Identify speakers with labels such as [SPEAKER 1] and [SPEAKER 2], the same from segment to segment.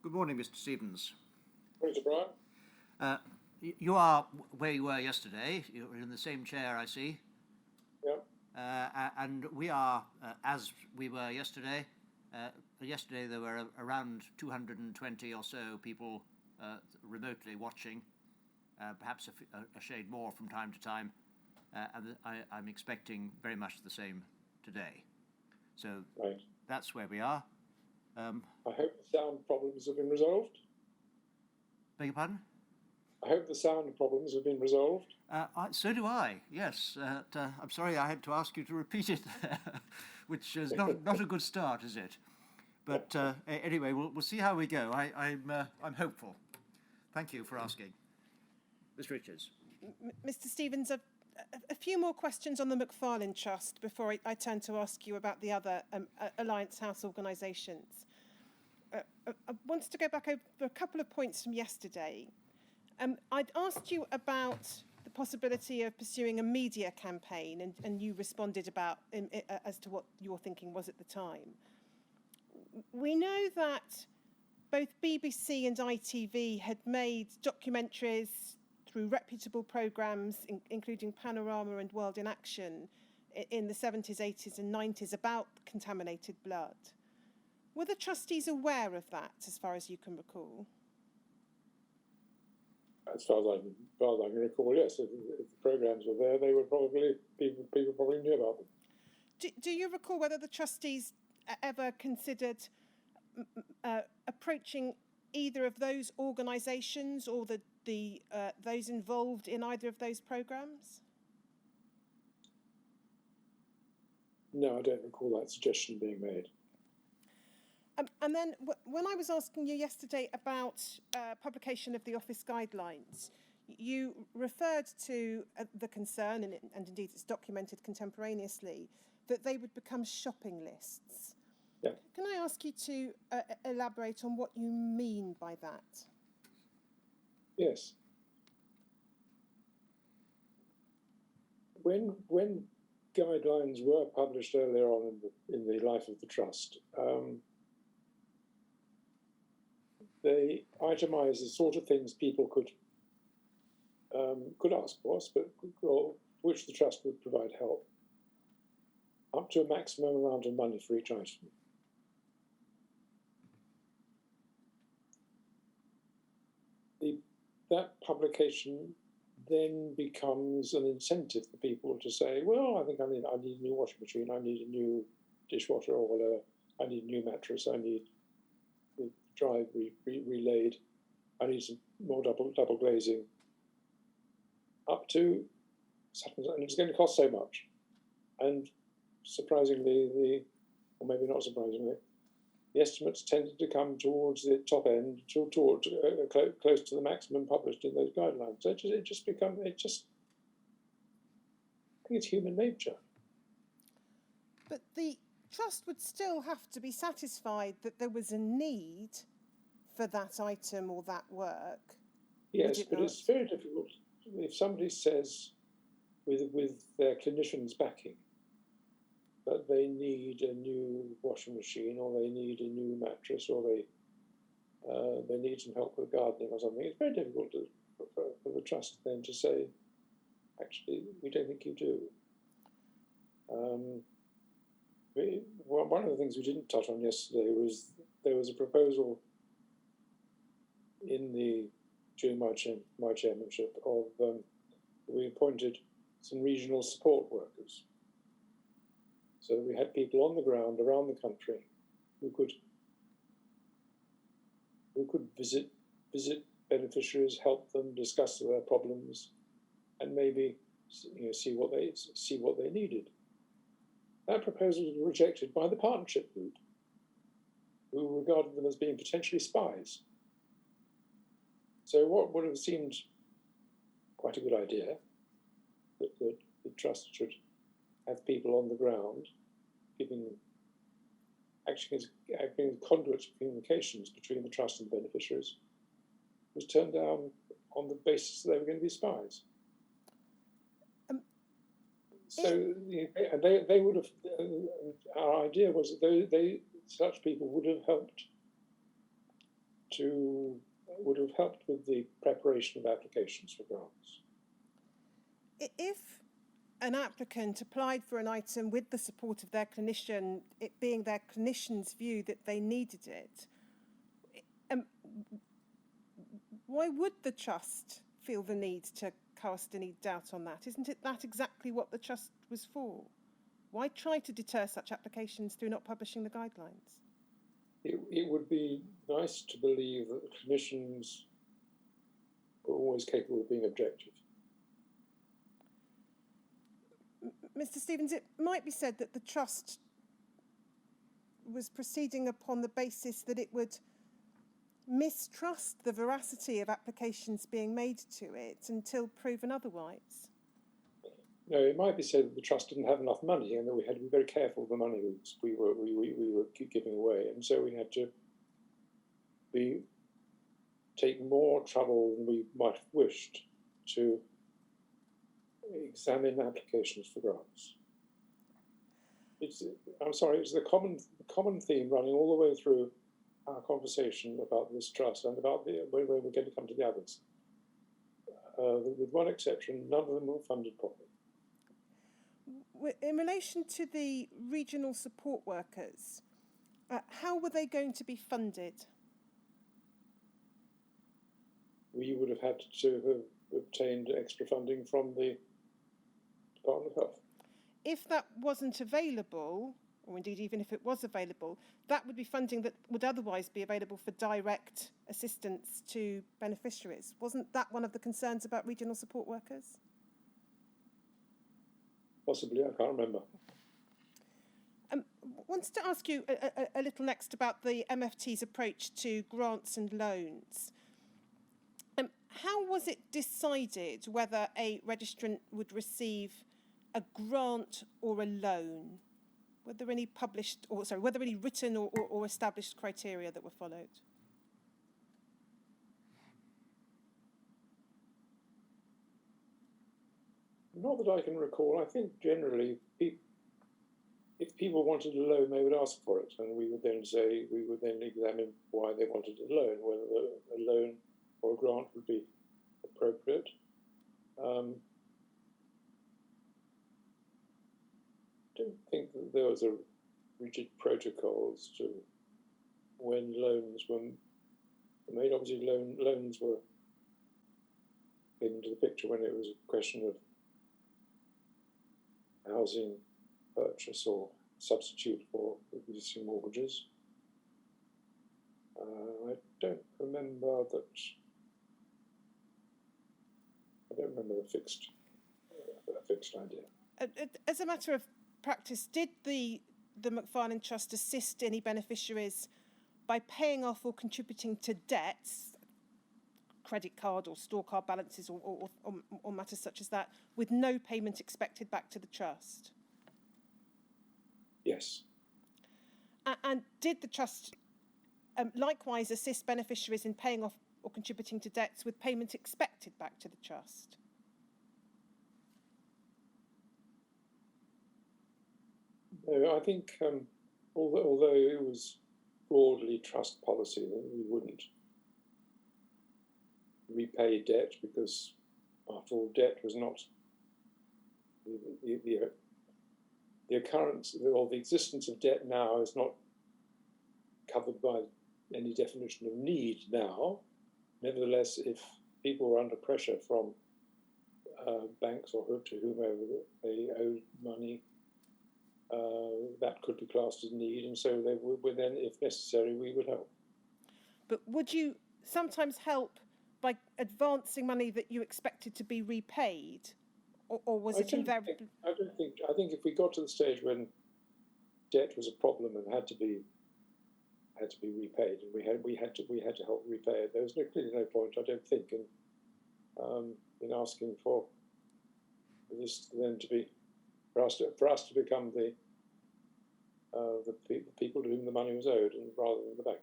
[SPEAKER 1] Good morning, Mr. Stevens.
[SPEAKER 2] Mr. Brian.
[SPEAKER 1] You are where you were yesterday. You're in the same chair, I see.
[SPEAKER 2] Yeah.
[SPEAKER 1] And we are, as we were yesterday. Yesterday there were around 220 or so people remotely watching, perhaps a shade more from time to time. And I'm expecting very much the same today. So
[SPEAKER 2] Right.
[SPEAKER 1] That's where we are.
[SPEAKER 2] I hope the sound problems have been resolved.
[SPEAKER 1] Beg your pardon?
[SPEAKER 2] I hope the sound problems have been resolved.
[SPEAKER 1] So do I, yes. I'm sorry I had to ask you to repeat it, which is not a good start, is it? But anyway, we'll see how we go. I'm hopeful. Thank you for asking. Ms. Richards.
[SPEAKER 3] Mr. Stevens, a few more questions on the Mcfarland Trust before I turn to ask you about the other Alliance House organisations. I wanted to go back over a couple of points from yesterday. I'd asked you about the possibility of pursuing a media campaign, and you responded as to what your thinking was at the time. We know that both BBC and ITV had made documentaries through reputable programmes, including Panorama and World in Action, in the 70s, 80s and 90s about contaminated blood. Were the trustees aware of that, as far as you can recall?
[SPEAKER 2] As far as I can recall, yes. If the programmes were there, they would people probably knew about them.
[SPEAKER 3] Do you recall whether the trustees ever considered approaching either of those organisations or those involved in either of those programmes?
[SPEAKER 2] No, I don't recall that suggestion being made.
[SPEAKER 3] And then when I was asking you yesterday about publication of the office guidelines, you referred to the concern, and indeed it's documented contemporaneously, that they would become shopping lists.
[SPEAKER 2] Yeah.
[SPEAKER 3] Can I ask you to elaborate on what you mean by that?
[SPEAKER 2] Yes. When guidelines were published earlier on in the life of the trust, they itemised the sort of things people could ask for, or which the trust would provide help, up to a maximum amount of money for each item. That publication then becomes an incentive for people to say, well, I think I need a new washing machine, I need a new dishwasher or whatever, I need a new mattress, I need the drive relaid, I need some more double glazing, up to, and it's going to cost so much. And surprisingly, or maybe not surprisingly, the estimates tended to come towards the top end, towards close to the maximum published in those guidelines. So I think it's human nature.
[SPEAKER 3] But the trust would still have to be satisfied that there was a need for that item or that work.
[SPEAKER 2] Yes, but it's very difficult if somebody says, with their clinician's backing, that they need a new washing machine, or they need a new mattress, or they need some help with gardening or something. It's very difficult for the trust then to say, actually, we don't think you do. One of the things we didn't touch on yesterday was there was a proposal during my chairmanship of we appointed some regional support workers. So we had people on the ground around the country who could visit beneficiaries, help them, discuss their problems, and maybe see what they needed. That proposal was rejected by the partnership group, who regarded them as being potentially spies. So what would have seemed quite a good idea, that the trust should have people on the ground acting as conduits of communications between the trust and the beneficiaries, was turned down on the basis that they were going to be spies. They would have. Our idea was that such people would have helped would have helped with the preparation of applications for grants.
[SPEAKER 3] If an applicant applied for an item with the support of their clinician, it being their clinician's view that they needed it, why would the trust feel the need to cast any doubt on that? Isn't it that exactly what the trust was for? Why try to deter such applications through not publishing the guidelines?
[SPEAKER 2] It would be nice to believe that the clinicians were always capable of being objective.
[SPEAKER 3] Mr. Stevens, it might be said that the trust was proceeding upon the basis that it would mistrust the veracity of applications being made to it until proven otherwise.
[SPEAKER 2] No, it might be said that the trust didn't have enough money and that we had to be very careful of the money we were giving away, and so we had to take more trouble than we might have wished to examine applications for grants. It's the common theme running all the way through our conversation about this trust and about when we're going to come to the others. With one exception, none of them were funded properly.
[SPEAKER 3] In relation to the regional support workers, how were they going to be funded?
[SPEAKER 2] We would have had to have obtained extra funding from the Department of Health.
[SPEAKER 3] If that wasn't available, or indeed even if it was available, that would be funding that would otherwise be available for direct assistance to beneficiaries. Wasn't that one of the concerns about regional support workers?
[SPEAKER 2] Possibly, I can't remember.
[SPEAKER 3] Wanted to ask you a little next about the MFT's approach to grants and loans. How was it decided whether a registrant would receive a grant or a loan? Were there any written or established criteria that were followed?
[SPEAKER 2] Not that I can recall. I think generally, if people wanted a loan, they would ask for it, and we would then examine why they wanted a loan, whether a loan or a grant would be appropriate. I don't think that there was a rigid protocol as to when loans were made. Obviously, loans were came into the picture when it was a question of housing purchase or substitute for existing mortgages. I don't remember the fixed idea.
[SPEAKER 3] As a matter of practice, did the Mcfarland Trust assist any beneficiaries by paying off or contributing to debts, credit card or store card balances or matters such as that, with no payment expected back to the trust?
[SPEAKER 2] Yes.
[SPEAKER 3] And did the trust likewise assist beneficiaries in paying off or contributing to debts with payment expected back to the trust?
[SPEAKER 2] No, I think although it was broadly trust policy that we wouldn't repay debt, because after all, debt was not the occurrence or the existence of debt now is not covered by any definition of need now. Nevertheless, if people were under pressure from banks or to whomever they owed money, that could be classed as need, and so they would then, if necessary, we would help. But
[SPEAKER 3] would you sometimes help by advancing money that you expected to be repaid, or was it invariably?
[SPEAKER 2] I think if we got to the stage when debt was a problem and had to be repaid, and we had to help repay it, there was clearly no point, I don't think, in asking for this then to be for us to become the people to whom the money was owed, and rather than the bank.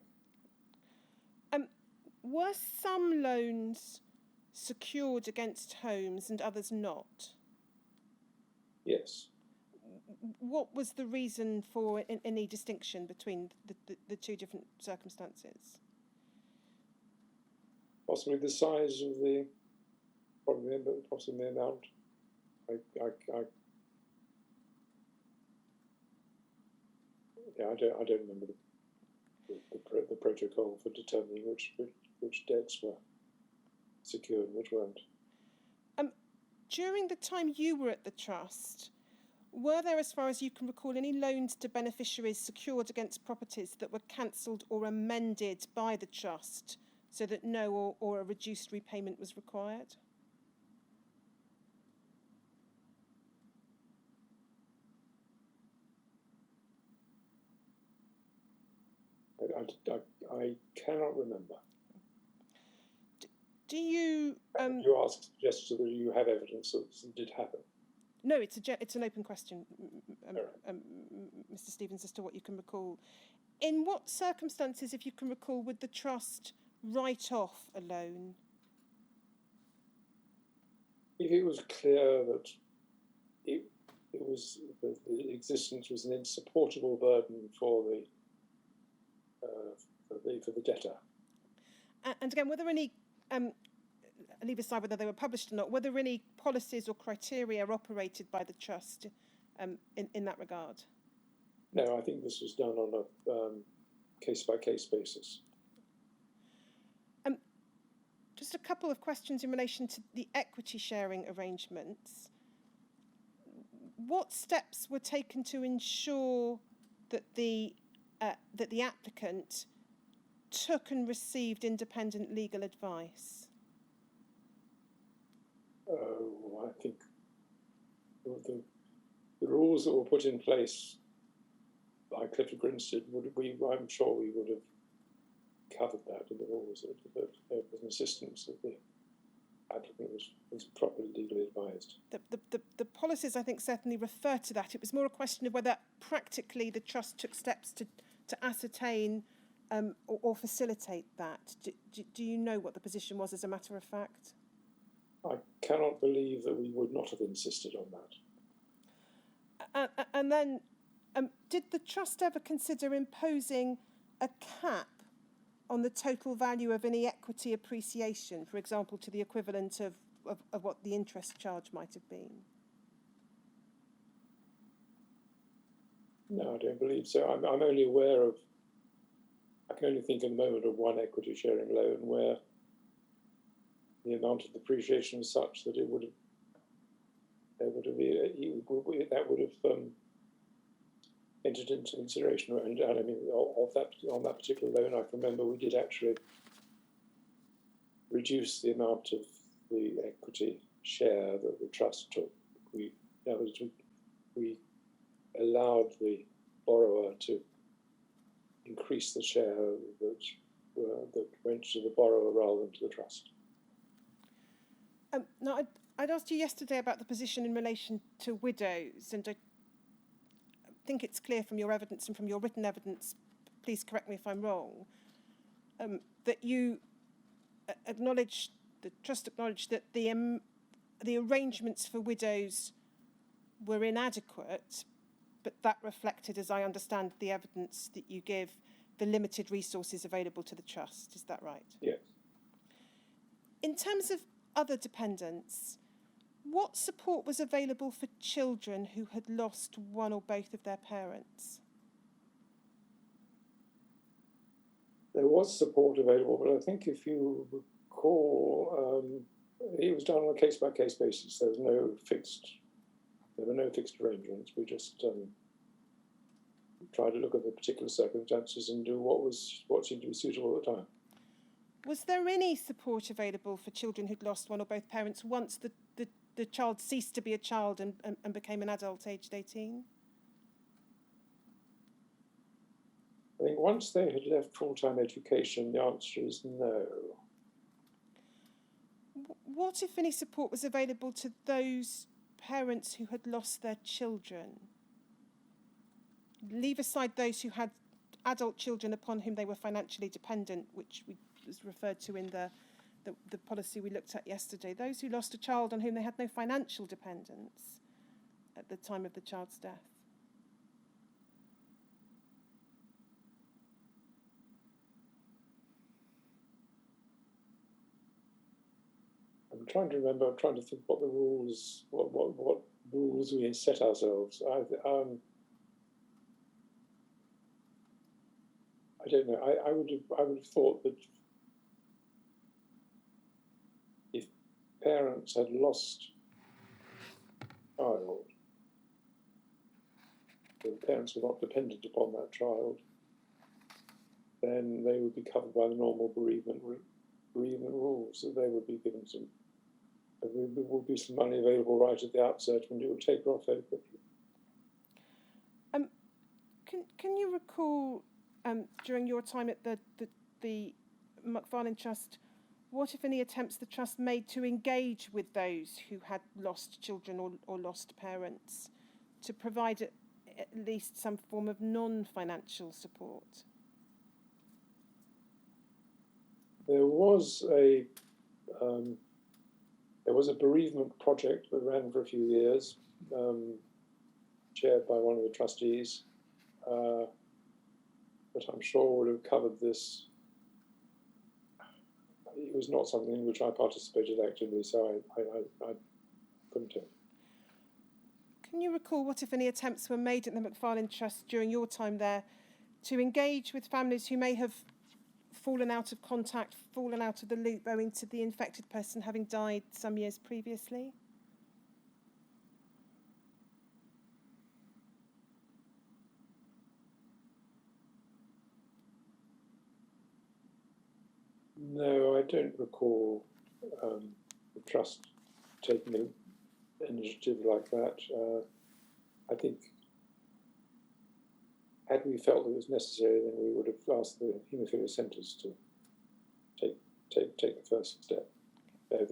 [SPEAKER 3] Were some loans secured against homes and others not?
[SPEAKER 2] Yes.
[SPEAKER 3] What was the reason for any distinction between the two different circumstances?
[SPEAKER 2] possibly the size of the, possibly the amount. I don't remember the protocol for determining which debts were secured and which weren't.
[SPEAKER 3] During the time you were at the trust, were there, as far as you can recall, any loans to beneficiaries secured against properties that were cancelled or amended by the trust so that no or a reduced repayment was required?
[SPEAKER 2] I cannot remember.
[SPEAKER 3] Do you...
[SPEAKER 2] you asked just so that you have evidence that this did happen.
[SPEAKER 3] No, it's an open question, Mr. Stevens, as to what you can recall. In what circumstances, if you can recall, would the trust write off a loan?
[SPEAKER 2] If it was clear that it was the existence was an insupportable burden for the debtor.
[SPEAKER 3] And again, were there any, leave aside whether they were published or not, were there any policies or criteria operated by the trust in that regard?
[SPEAKER 2] No, I think this was done on a case-by-case basis.
[SPEAKER 3] Just a couple of questions in relation to the equity sharing arrangements. What steps were taken to ensure that the applicant took and received independent legal advice?
[SPEAKER 2] I think the rules that were put in place by Clifford Grinstead, I'm sure we would have covered that in the rules, that there was an assistance that the applicant was properly legally advised.
[SPEAKER 3] The policies, I think, certainly refer to that. It was more a question of whether practically the trust took steps to ascertain or facilitate that. Do you know what the position was as a matter of fact?
[SPEAKER 2] I cannot believe that we would not have insisted on that.
[SPEAKER 3] And then, did the trust ever consider imposing a cap on the total value of any equity appreciation, for example, to the equivalent of what the interest charge might have been?
[SPEAKER 2] No, I don't believe so. I'm only aware of, I can only think at the moment of one equity sharing loan where the amount of depreciation was such that that would have entered into consideration. And I mean, on that particular loan, I can remember we did actually reduce the amount of the equity share that the trust took. We allowed the borrower to increase the share that went to the borrower rather than to the trust.
[SPEAKER 3] Now, I'd asked you yesterday about the position in relation to widows, and I think it's clear from your evidence and from your written evidence, please correct me if I'm wrong, that you the trust acknowledged that the arrangements for widows were inadequate, but that reflected, as I understand the evidence that you give, the limited resources available to the trust. Is that right?
[SPEAKER 2] Yes.
[SPEAKER 3] In terms of other dependents, what support was available for children who had lost one or both of their parents?
[SPEAKER 2] There was support available, but I think if you recall, it was done on a case-by-case basis. There were no fixed arrangements. We just tried to look at the particular circumstances and do what seemed to be suitable at the time.
[SPEAKER 3] Was there any support available for children who'd lost one or both parents once the child ceased to be a child and became an adult aged 18?
[SPEAKER 2] I think once they had left full-time education, the answer is no.
[SPEAKER 3] What, if any, support was available to those parents who had lost their children? Leave aside those who had adult children upon whom they were financially dependent, which was referred to in the policy we looked at yesterday. Those who lost a child on whom they had no financial dependence at the time of the child's death.
[SPEAKER 2] I'm trying to remember. I'm trying to think what the rules, what rules we set ourselves. I don't know. I would have thought that if parents had lost a child, the parents were not dependent upon that child, then they would be covered by the normal bereavement rules. That they would be given some. There would be some money available right at the outset, and it would taper off very quickly.
[SPEAKER 3] Can you recall during your time at the Mcfarland Trust, what, if any, attempts the Trust made to engage with those who had lost children or lost parents, to provide at least some form of non-financial support?
[SPEAKER 2] There was a bereavement project that ran for a few years, chaired by one of the trustees, that I'm sure would have covered this. It was not something in which I participated actively, so I couldn't tell.
[SPEAKER 3] Can you recall what, if any, attempts were made at the Mcfarland Trust during your time there to engage with families who may have fallen out of contact, fallen out of the loop owing to the infected person having died some years previously?
[SPEAKER 2] No, I don't recall the Trust taking an initiative like that. I think had we felt it was necessary, then we would have asked the haemophilia centres to take the first step. They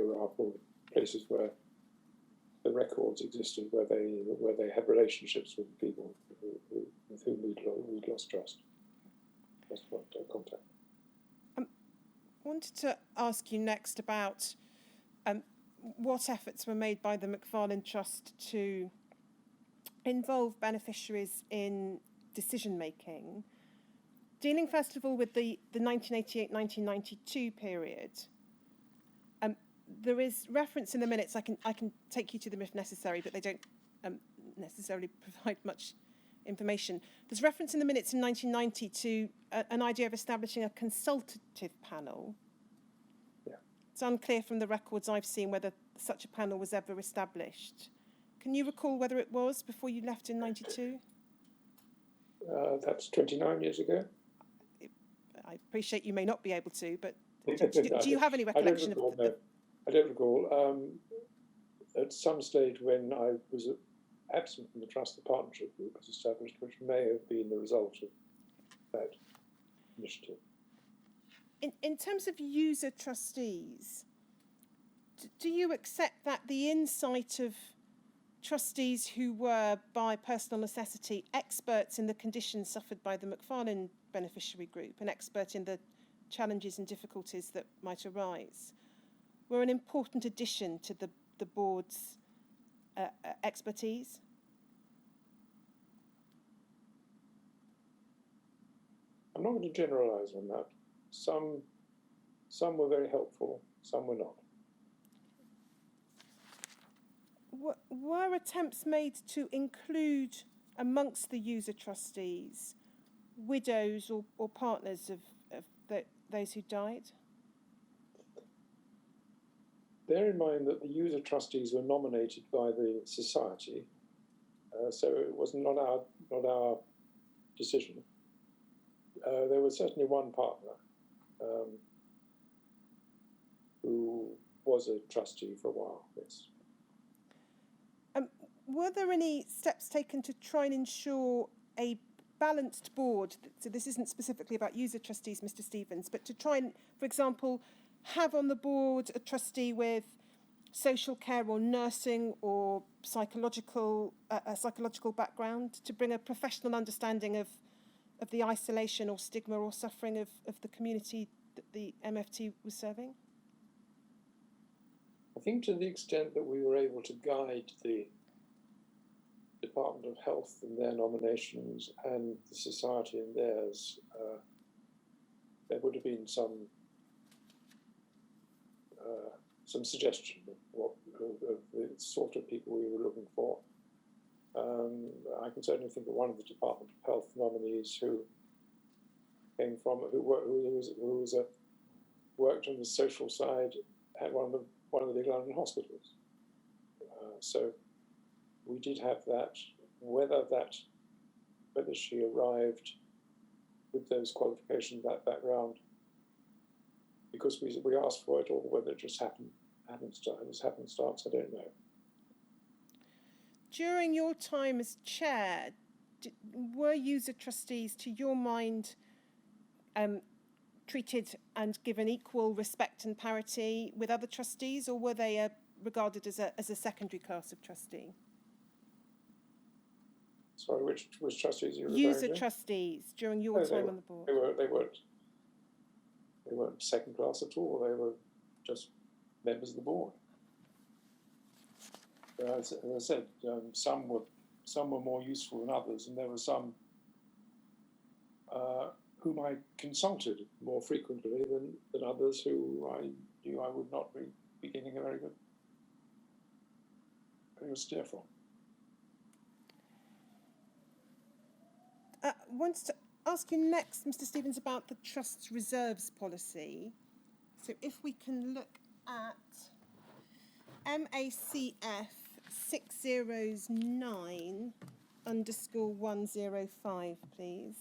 [SPEAKER 2] were our places where the records existed, where they had relationships with people with whom we'd lost trust. That's what contact.
[SPEAKER 3] I wanted to ask you next about what efforts were made by the Mcfarland Trust to involve beneficiaries in decision-making. Dealing first of all with the 1988-1992 period, there is reference in the minutes, I can take you to them if necessary, but they don't necessarily provide much information. There's reference in the minutes in 1990 to an idea of establishing a consultative panel.
[SPEAKER 2] Yeah.
[SPEAKER 3] It's unclear from the records I've seen whether such a panel was ever established. Can you recall whether it was before you left in 92?
[SPEAKER 2] That's 29 years ago.
[SPEAKER 3] I appreciate you may not be able to, but do you have any recollection of
[SPEAKER 2] no, I don't recall. At some stage when I was absent from the Trust, the partnership group was established, which may have been the result of that initiative.
[SPEAKER 3] In terms of user trustees, do you accept that the insight of trustees who were, by personal necessity, experts in the conditions suffered by the Mcfarland beneficiary group and expert in the challenges and difficulties that might arise, were an important addition to the board's expertise?
[SPEAKER 2] I'm not going to generalise on that. Some were very helpful, some were not.
[SPEAKER 3] Were attempts made to include amongst the user trustees widows or partners of those who died?
[SPEAKER 2] Bear in mind that the user trustees were nominated by the society, so it was not our decision. There was certainly one partner who was a trustee for a while, yes.
[SPEAKER 3] Were there any steps taken to try and ensure a balanced board? So this isn't specifically about user trustees, Mr. Stevens, but to try and, for example, have on the board a trustee with social care or nursing or a psychological background, to bring a professional understanding of the isolation or stigma or suffering of the community that the MFT was serving?
[SPEAKER 2] I think to the extent that we were able to guide the Department of Health in their nominations and the society in theirs, there would have been some some suggestion of the sort of people we were looking for. I can certainly think of one of the Department of Health nominees who came from worked on the social side at one of the big London hospitals. So we did have that. Whether she arrived with those qualifications, that background, because we asked for it, or whether it just happenstance, I don't know.
[SPEAKER 3] During your time as chair, were user trustees, to your mind, treated and given equal respect and parity with other trustees, or were they regarded as a secondary class of trustee?
[SPEAKER 2] Sorry, which trustees are you referring to?
[SPEAKER 3] User trustees during your time on the board.
[SPEAKER 2] They weren't second class at all. They were just members of the board. As I said, some were more useful than others, and there were some whom I consulted more frequently than others who I knew I would not be getting a very good steer from.
[SPEAKER 3] I want to ask you next, Mr. Stevens, about the Trust's reserves policy. So if we can look at MACF 609_105, please.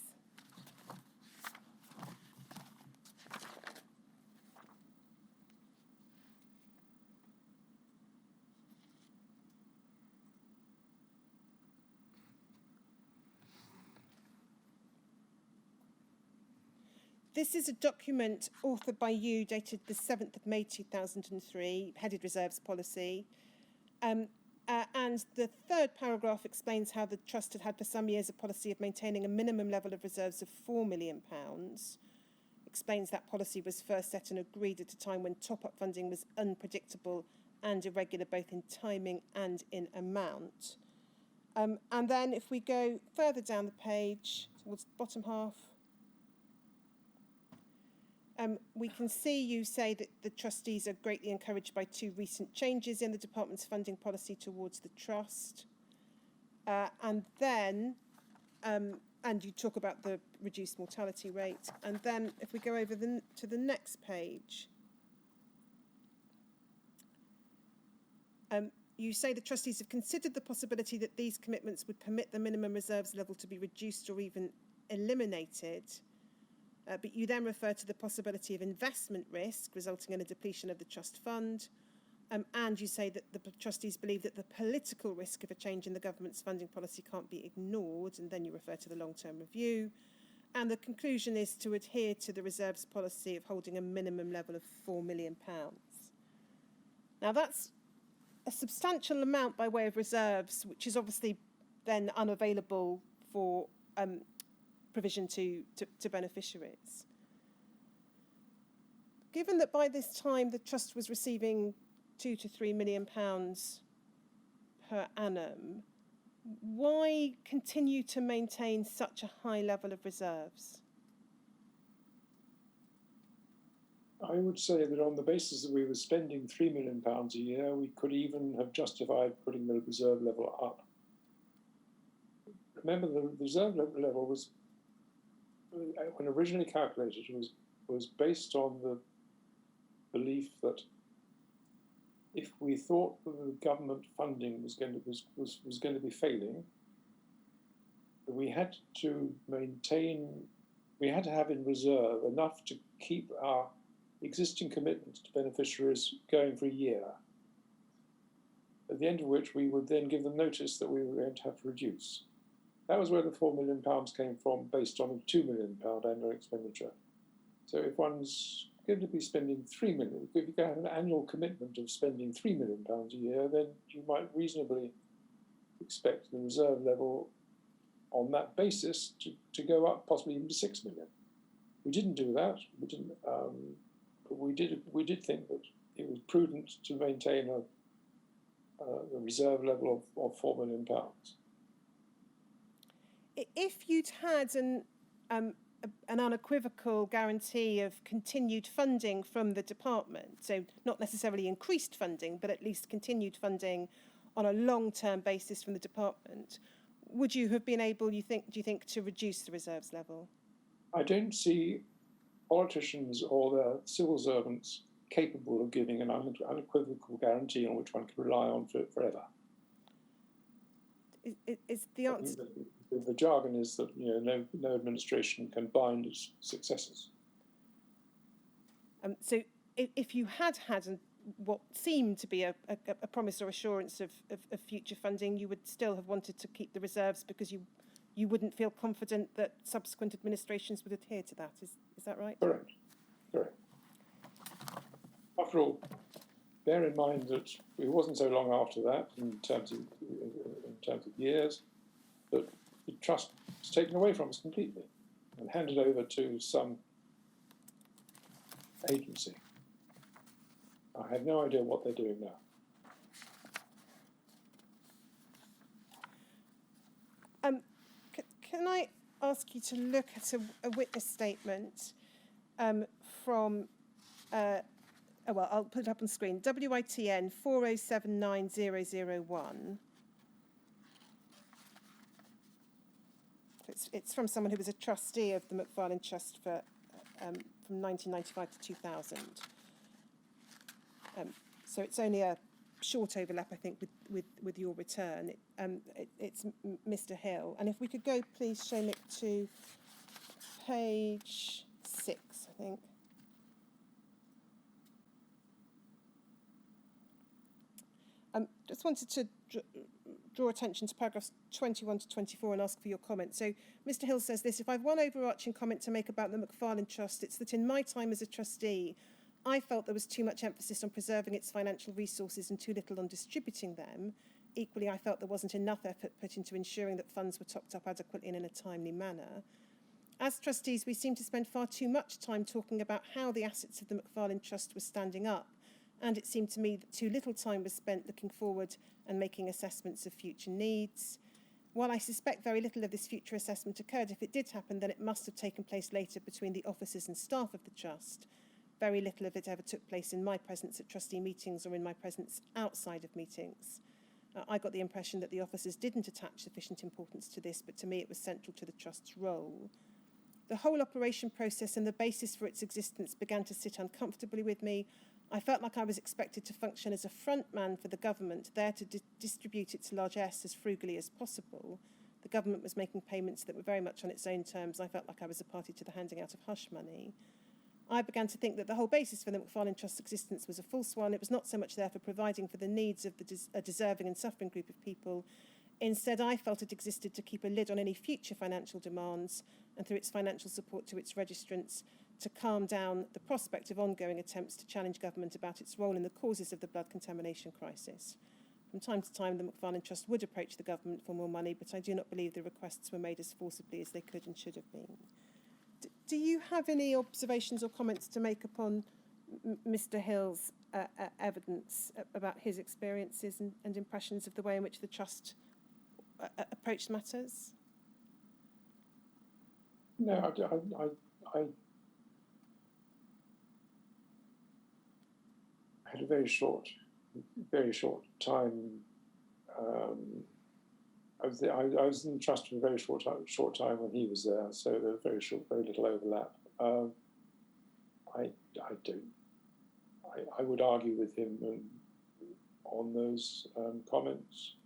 [SPEAKER 3] This is a document authored by you, dated the 7th of May 2003, headed Reserves Policy. And the third paragraph explains how the Trust had for some years a policy of maintaining a minimum level of reserves of £4 million. Explains that policy was first set and agreed at a time when top-up funding was unpredictable and irregular, both in timing and in amount. And then if we go further down the page, towards the bottom half, we can see you say that the trustees are greatly encouraged by two recent changes in the department's funding policy towards the trust. And you talk about the reduced mortality rate. And then if we go over to the next page, you say the trustees have considered the possibility that these commitments would permit the minimum reserves level to be reduced or even eliminated. But you then refer to the possibility of investment risk resulting in a depletion of the trust fund. And you say that the trustees believe that the political risk of a change in the government's funding policy can't be ignored. And then you refer to the long-term review. And the conclusion is to adhere to the reserves policy of holding a minimum level of £4 million. Now, that's a substantial amount by way of reserves, which is obviously then unavailable for provision to beneficiaries. Given that by this time the Trust was receiving £2 to £3 million per annum, why continue to maintain such a high level of reserves?
[SPEAKER 2] I would say that on the basis that we were spending £3 million a year, we could even have justified putting the reserve level up. Remember, the reserve level was, when originally calculated, was based on the belief that if we thought that the government funding was going to be failing, that we had to have in reserve enough to keep our existing commitments to beneficiaries going for a year, at the end of which we would then give them notice that we were going to have to reduce. That was where the £4 million came from, based on a £2 million annual expenditure. So if one's going to be spending £3 million, if you have an annual commitment of spending £3 million a year, then you might reasonably expect the reserve level on that basis to go up, possibly even to £6 million. We didn't do that. We didn't. But we did think that it was prudent to maintain a reserve level of £4 million.
[SPEAKER 3] If you'd had an unequivocal guarantee of continued funding from the department, so not necessarily increased funding, but at least continued funding on a long-term basis from the department, would you have been able, do you think, to reduce the reserves level?
[SPEAKER 2] I don't see politicians or their civil servants capable of giving an unequivocal guarantee on which one can rely on forever.
[SPEAKER 3] Is the answer?
[SPEAKER 2] The jargon is that no administration can bind its successors.
[SPEAKER 3] So if you had what seemed to be a promise or assurance of future funding, you would still have wanted to keep the reserves because you wouldn't feel confident that subsequent administrations would adhere to that. Is that right?
[SPEAKER 2] Correct. After all, bear in mind that it wasn't so long after that, in terms of years, that the trust was taken away from us completely and handed over to some agency. I have no idea what they're doing now.
[SPEAKER 3] Can I ask you to look at a witness statement from, well, I'll put it up on screen, WITN 4079001. It's from someone who was a trustee of the Mcfarland Trust from 1995 to 2000. So it's only a short overlap, I think, with your return. It's Mr. Hill. And if we could go, please, Seamus, to page 6, I think. Just wanted to draw attention to paragraphs 21 to 24 and ask for your comment. So Mr. Hill says this: if I've one overarching comment to make about the Mcfarland Trust, it's that in my time as a trustee, I felt there was too much emphasis on preserving its financial resources and too little on distributing them. Equally, I felt there wasn't enough effort put into ensuring that funds were topped up adequately and in a timely manner. As trustees, we seem to spend far too much time talking about how the assets of the Mcfarland Trust were standing up, and it seemed to me that too little time was spent looking forward and making assessments of future needs. While I suspect very little of this future assessment occurred, if it did happen, then it must have taken place later between the officers and staff of the Trust. Very little of it ever took place in my presence at trustee meetings or in my presence outside of meetings. I got the impression that the officers didn't attach sufficient importance to this, but to me it was central to the Trust's role. The whole operation process and the basis for its existence began to sit uncomfortably with me. I felt like I was expected to function as a front man for the government, there to distribute its largesse as frugally as possible. The government was making payments that were very much on its own terms. I felt like I was a party to the handing out of hush money. I began to think that the whole basis for the Mcfarland Trust's existence was a false one. It was not so much there for providing for the needs of a deserving and suffering group of people. Instead, I felt it existed to keep a lid on any future financial demands and, through its financial support to its registrants, to calm down the prospect of ongoing attempts to challenge government about its role in the causes of the blood contamination crisis. From time to time, the Mcfarland Trust would approach the government for more money, but I do not believe the requests were made as forcibly as they could and should have been. Do you have any observations or comments to make upon Mr. Hill's evidence about his experiences and impressions of the way in which the Trust approached matters?
[SPEAKER 2] No, I had a very short time. I was in the Trust for a very short time when he was there, so there was very little overlap. I would argue with him on those comments,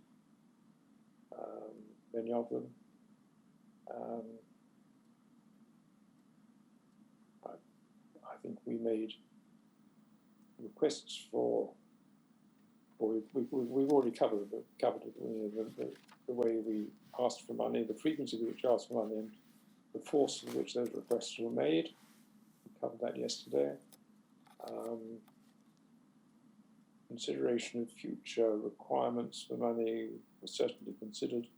[SPEAKER 2] many of them. I think we made requests for, or we've already covered the way we asked for money, the frequency with which we asked for money, and the force with which those requests were made. We covered that yesterday. Consideration of future requirements for money was certainly considered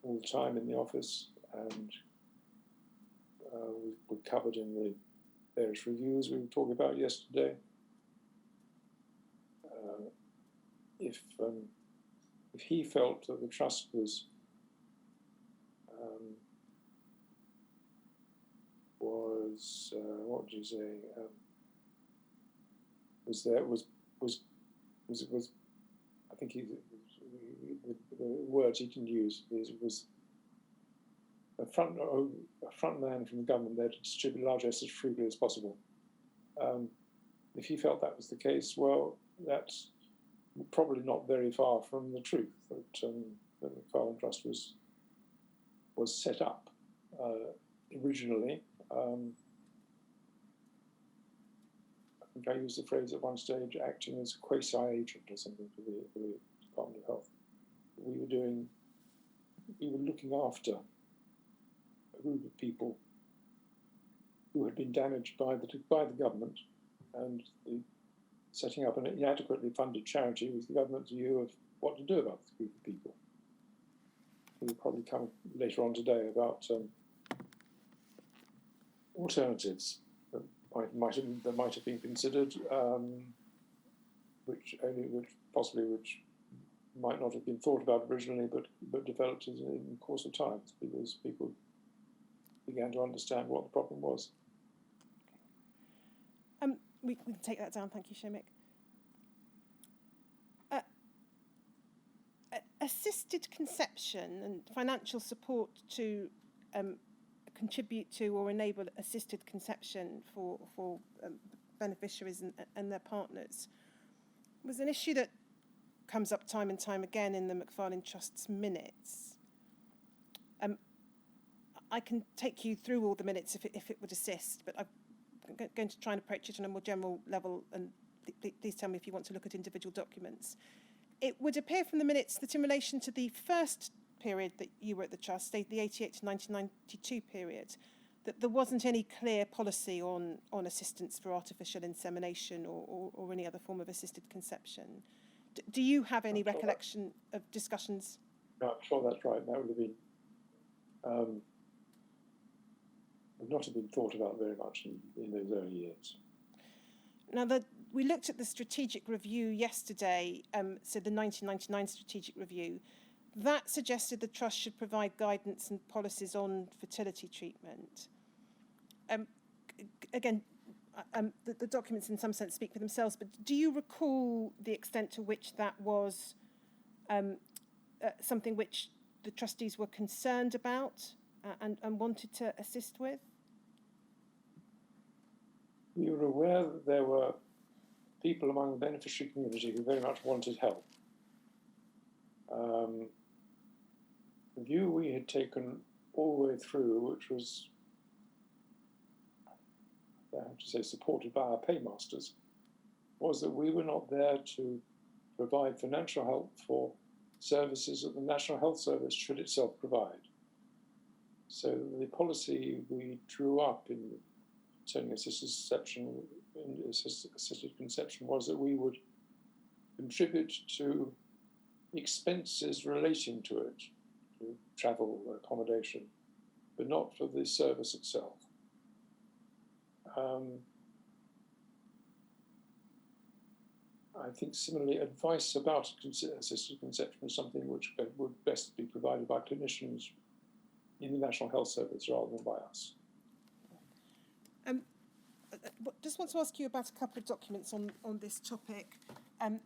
[SPEAKER 2] all the time in the office, and we covered in the various reviews we were talking about yesterday. If he felt that the Trust was what would you say? Was there was I think the words he can use was a front man from the government there to distribute large assets as frugally as possible. If he felt that was the case, well, that's probably not very far from the truth. That the Mcfarland Trust was set up originally. I think I used the phrase at one stage, acting as quasi-agent or something for the Department of Health. We were looking after a group of people who had been damaged by the government, and setting up an inadequately funded charity was the government's view of what to do about this group of people. We'll probably come later on today about alternatives that might have been considered, which might not have been thought about originally, but developed in the course of time because people began to understand what the problem was.
[SPEAKER 3] We can take that down. Thank you, Seamus. Assisted conception and financial support to contribute to or enable assisted conception for beneficiaries and their partners was an issue that comes up time and time again in the Mcfarland Trust's minutes. I can take you through all the minutes if it would assist, but I'm going to try and approach it on a more general level, and please tell me if you want to look at individual documents. It would appear from the minutes that in relation to the first period that you were at the Trust, the 88 to 1992 period, that there wasn't any clear policy on assistance for artificial insemination or any other form of assisted conception. Do you have any recollection of discussions?
[SPEAKER 2] No, I'm sure that's right. That would have been would not have been thought about very much in those early years.
[SPEAKER 3] Now, we looked at the strategic review yesterday, so the 1999 strategic review. That suggested the Trust should provide guidance and policies on fertility treatment. Again, the documents in some sense speak for themselves, but do you recall the extent to which that was something which the trustees were concerned about and wanted to assist with?
[SPEAKER 2] We were aware that there were people among the beneficiary community who very much wanted help. The view we had taken all the way through, which was, I have to say, supported by our paymasters, was that we were not there to provide financial help for services that the National Health Service should itself provide. So the policy we drew up in concerning assisted conception was that we would contribute to expenses relating to it, to travel, accommodation, but not for the service itself. I think similarly, advice about assisted conception is something which would best be provided by clinicians in the National Health Service rather than by us.
[SPEAKER 3] Just want to ask you about a couple of documents on this topic. I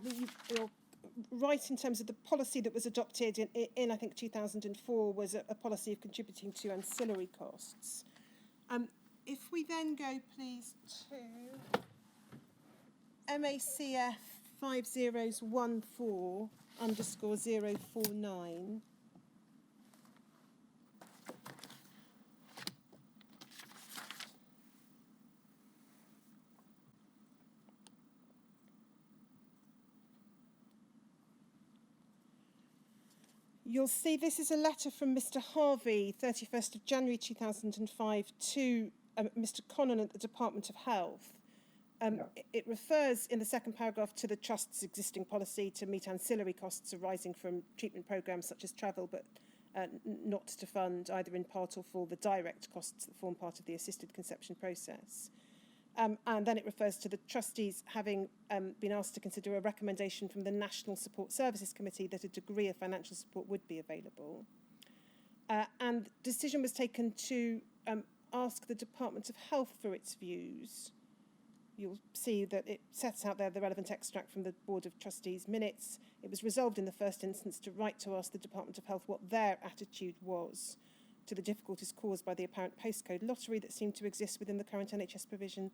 [SPEAKER 3] think you're right in terms of the policy that was adopted in I think 2004 was a policy of contributing to ancillary costs. If we then go please to MACF 5014_049. You'll see this is a letter from Mr. Harvey, 31st of January 2005, to Mr. Connon at the Department of Health. It refers in the second paragraph to the Trust's existing policy to meet ancillary costs arising from treatment programmes such as travel, but not to fund either in part or full the direct costs that form part of the assisted conception process. And then it refers to the trustees having been asked to consider a recommendation from the National Support Services Committee that a degree of financial support would be available. And decision was taken to ask the Department of Health for its views. You'll see that it sets out there the relevant extract from the Board of Trustees minutes. It was resolved in the first instance to write to ask the Department of Health what their attitude was to the difficulties caused by the apparent postcode lottery that seemed to exist within the current NHS provision,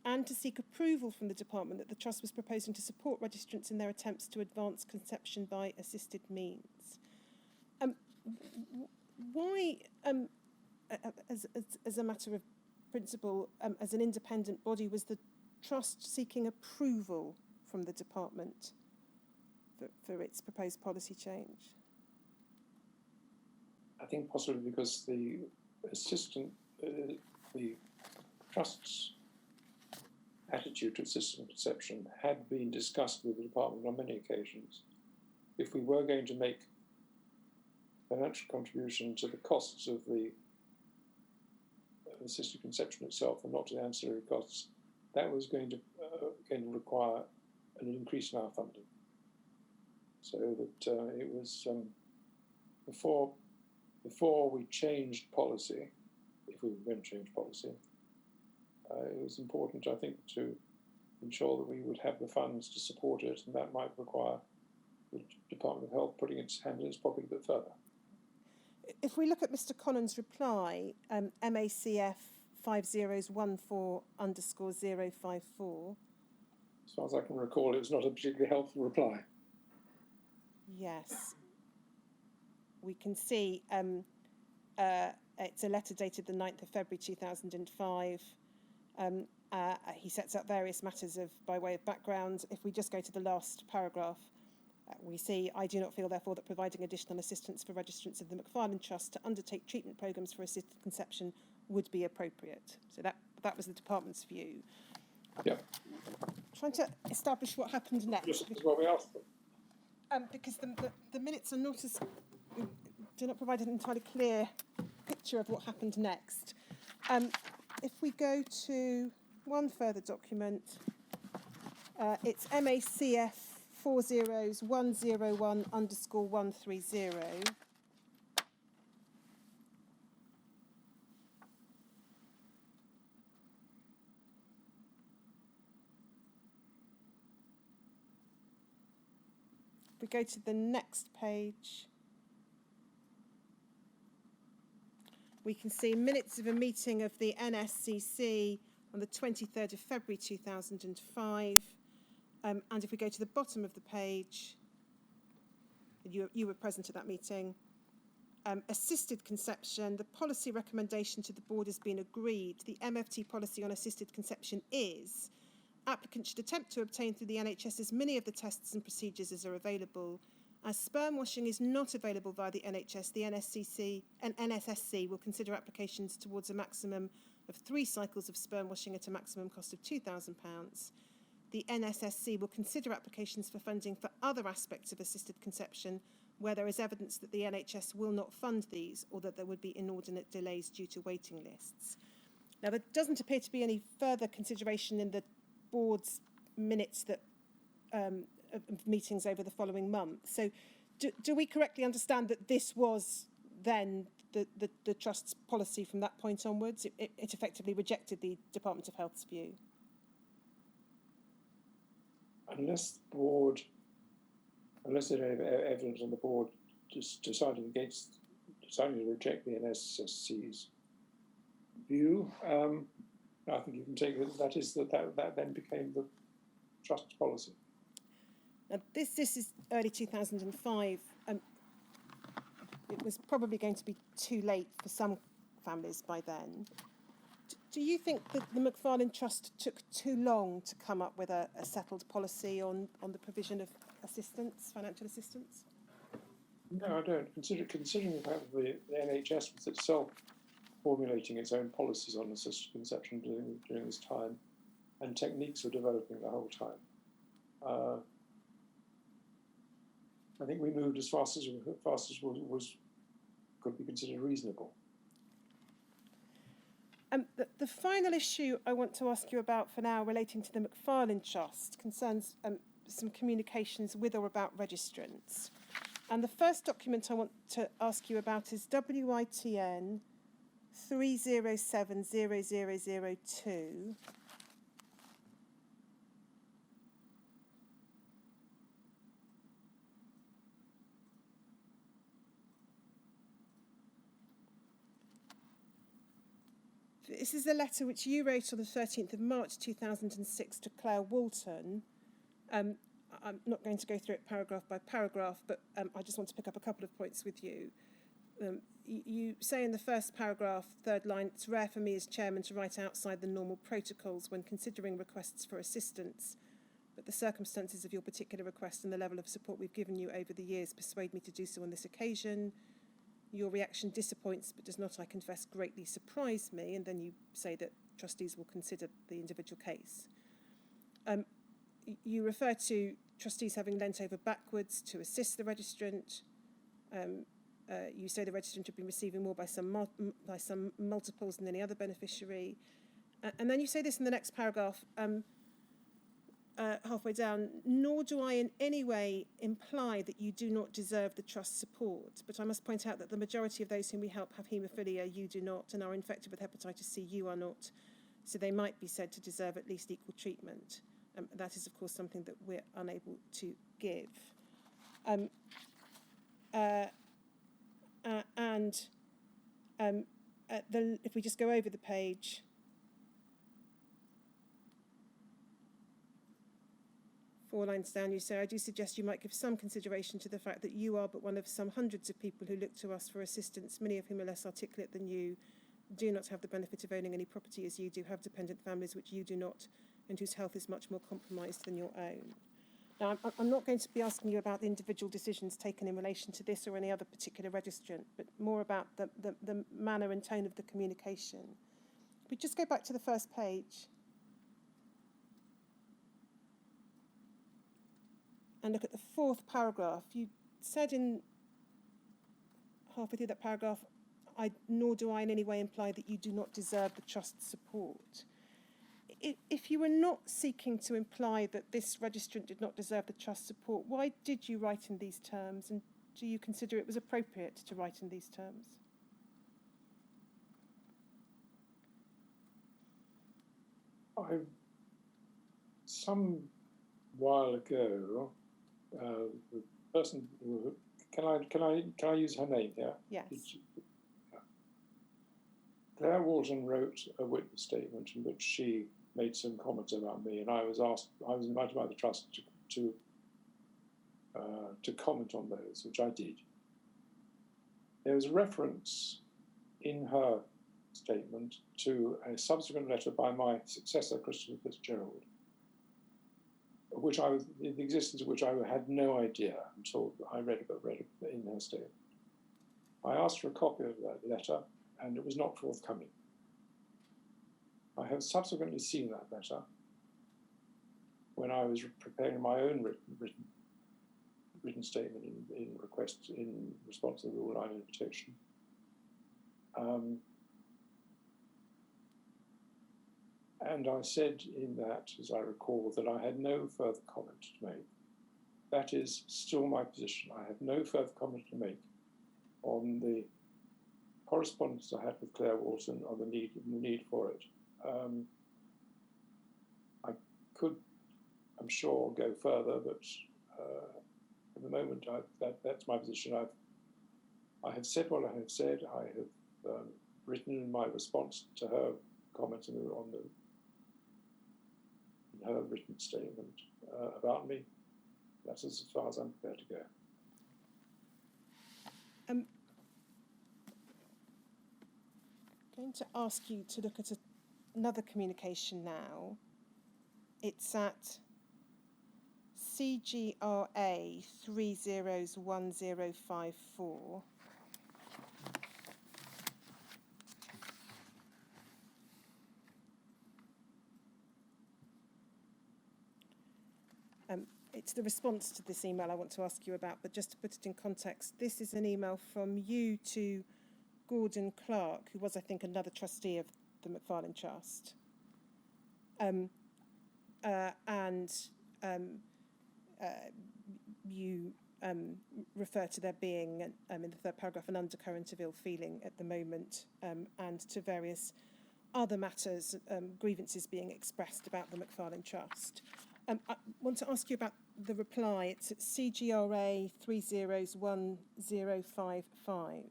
[SPEAKER 3] and to seek approval from the Department that the Trust was proposing to support registrants in their attempts to advance conception by assisted means. Why, as a matter of principle, as an independent body, was the Trust seeking approval from the Department for its proposed policy change?
[SPEAKER 2] I think possibly because the Trust's attitude to assisted conception had been discussed with the Department on many occasions. If we were going to make financial contribution to the costs of the assisted conception itself and not to the ancillary costs, that was going to require an increase in our funding. So that it was before we changed policy, if we were going to change policy, it was important, I think, to ensure that we would have the funds to support it, and that might require the Department of Health putting its hand in its pocket a bit further.
[SPEAKER 3] If we look at Mr. Connahn's reply, MACF 5014_054.
[SPEAKER 2] As far as I can recall, it was not a particularly helpful reply.
[SPEAKER 3] Yes. We can see it's a letter dated the 9th of February 2005. He sets out various matters by way of background. If we just go to the last paragraph, we see, I do not feel, therefore, that providing additional assistance for registrants of the Mcfarland Trust to undertake treatment programmes for assisted conception would be appropriate. So that was the Department's view.
[SPEAKER 2] Yeah.
[SPEAKER 3] Trying to establish what happened next.
[SPEAKER 2] This is what we asked them.
[SPEAKER 3] Because the minutes are not as, do not provide an entirely clear picture of what happened next. If we go to one further document, it's MACF 40101_130. If we go to the next page, we can see minutes of a meeting of the Nscc on the 23rd of February 2005. And if we go to the bottom of the page, you were present at that meeting. Assisted conception, the policy recommendation to the board has been agreed. The MFT policy on assisted conception is: applicants should attempt to obtain through the NHS as many of the tests and procedures as are available. As sperm washing is not available via the NHS, the Nscc and NSSC will consider applications towards a maximum of 3 cycles of sperm washing at a maximum cost of £2,000. The NSSC will consider applications for funding for other aspects of assisted conception where there is evidence that the NHS will not fund these or that there would be inordinate delays due to waiting lists. Now, there doesn't appear to be any further consideration in the board's minutes that of meetings over the following month. So do we correctly understand that this was then the Trust's policy from that point onwards? It effectively rejected the Department of Health's view?
[SPEAKER 2] Unless there's any evidence on the board deciding to reject the NSSC's view, I think you can take that then became the Trust's policy.
[SPEAKER 3] Now, this is early 2005. It was probably going to be too late for some families by then. Do you think that the Mcfarland Trust took too long to come up with a settled policy on the provision of assistance, financial assistance?
[SPEAKER 2] No, I don't. Considering the fact that the NHS was itself formulating its own policies on assisted conception during this time, and techniques were developing the whole time. I think we moved as fast as could be considered reasonable.
[SPEAKER 3] The final issue I want to ask you about for now, relating to the Mcfarland Trust, concerns some communications with or about registrants. And the first document I want to ask you about is WITN 30700002. This is a letter which you wrote on the 13th of March 2006 to Claire Walton. I'm not going to go through it paragraph by paragraph, but I just want to pick up a couple of points with you. You say in the first paragraph, third line, it's rare for me as chairman to write outside the normal protocols when considering requests for assistance, but the circumstances of your particular request and the level of support we've given you over the years persuade me to do so on this occasion. Your reaction disappoints but does not, I confess, greatly surprise me, and then you say that trustees will consider the individual case. You refer to trustees having leant over backwards to assist the registrant. You say the registrant had been receiving more by some multiples than any other beneficiary. And then you say this in the next paragraph, halfway down, nor do I in any way imply that you do not deserve the trust's support, but I must point out that the majority of those whom we help have haemophilia, you do not, and are infected with hepatitis C, you are not, so they might be said to deserve at least equal treatment. That is, of course, something that we're unable to give. If we just go over the page, four lines down, you say, I do suggest you might give some consideration to the fact that you are but one of some hundreds of people who look to us for assistance, many of whom are less articulate than you, do not have the benefit of owning any property as you do, have dependent families which you do not, and whose health is much more compromised than your own. Now, I'm not going to be asking you about the individual decisions taken in relation to this or any other particular registrant, but more about the manner and tone of the communication. If we just go back to the first page and look at the fourth paragraph, you said in halfway through that paragraph, nor do I in any way imply that you do not deserve the trust's support. If you were not seeking to imply that this registrant did not deserve the trust's support, why did you write in these terms, and do you consider it was appropriate to write in these terms?
[SPEAKER 2] Some while ago, the person who, can I use her name here?
[SPEAKER 3] Yes.
[SPEAKER 2] Claire Walton wrote a witness statement in which she made some comments about me, and I was invited by the trust to comment on those, which I did. There was a reference in her statement to a subsequent letter by my successor, Christopher Fitzgerald, the existence of which I had no idea until I read it in her statement. I asked for a copy of that letter, and it was not forthcoming. I have subsequently seen that letter when I was preparing my own written statement in response to the Rule 9 invitation. And I said in that, as I recall, that I had no further comment to make. That is still my position. I have no further comment to make on the correspondence I had with Claire Walton on the need for it. I could, I'm sure, go further, but at the moment, that's my position. I have said what I have said. I have written in my response to her comments in her written statement about me. That's as far as I'm prepared to go.
[SPEAKER 3] I'm going to ask you to look at another communication now. It's at CGRA 301054. It's the response to this email I want to ask you about, but just to put it in context, this is an email from you to Gordon Clark, who was, I think, another trustee of the Mcfarland Trust. You refer to there being, in the third paragraph, an undercurrent of ill feeling at the moment, and to various other matters, grievances being expressed about the Mcfarland Trust. I want to ask you about the reply. It's at CGRA 301055.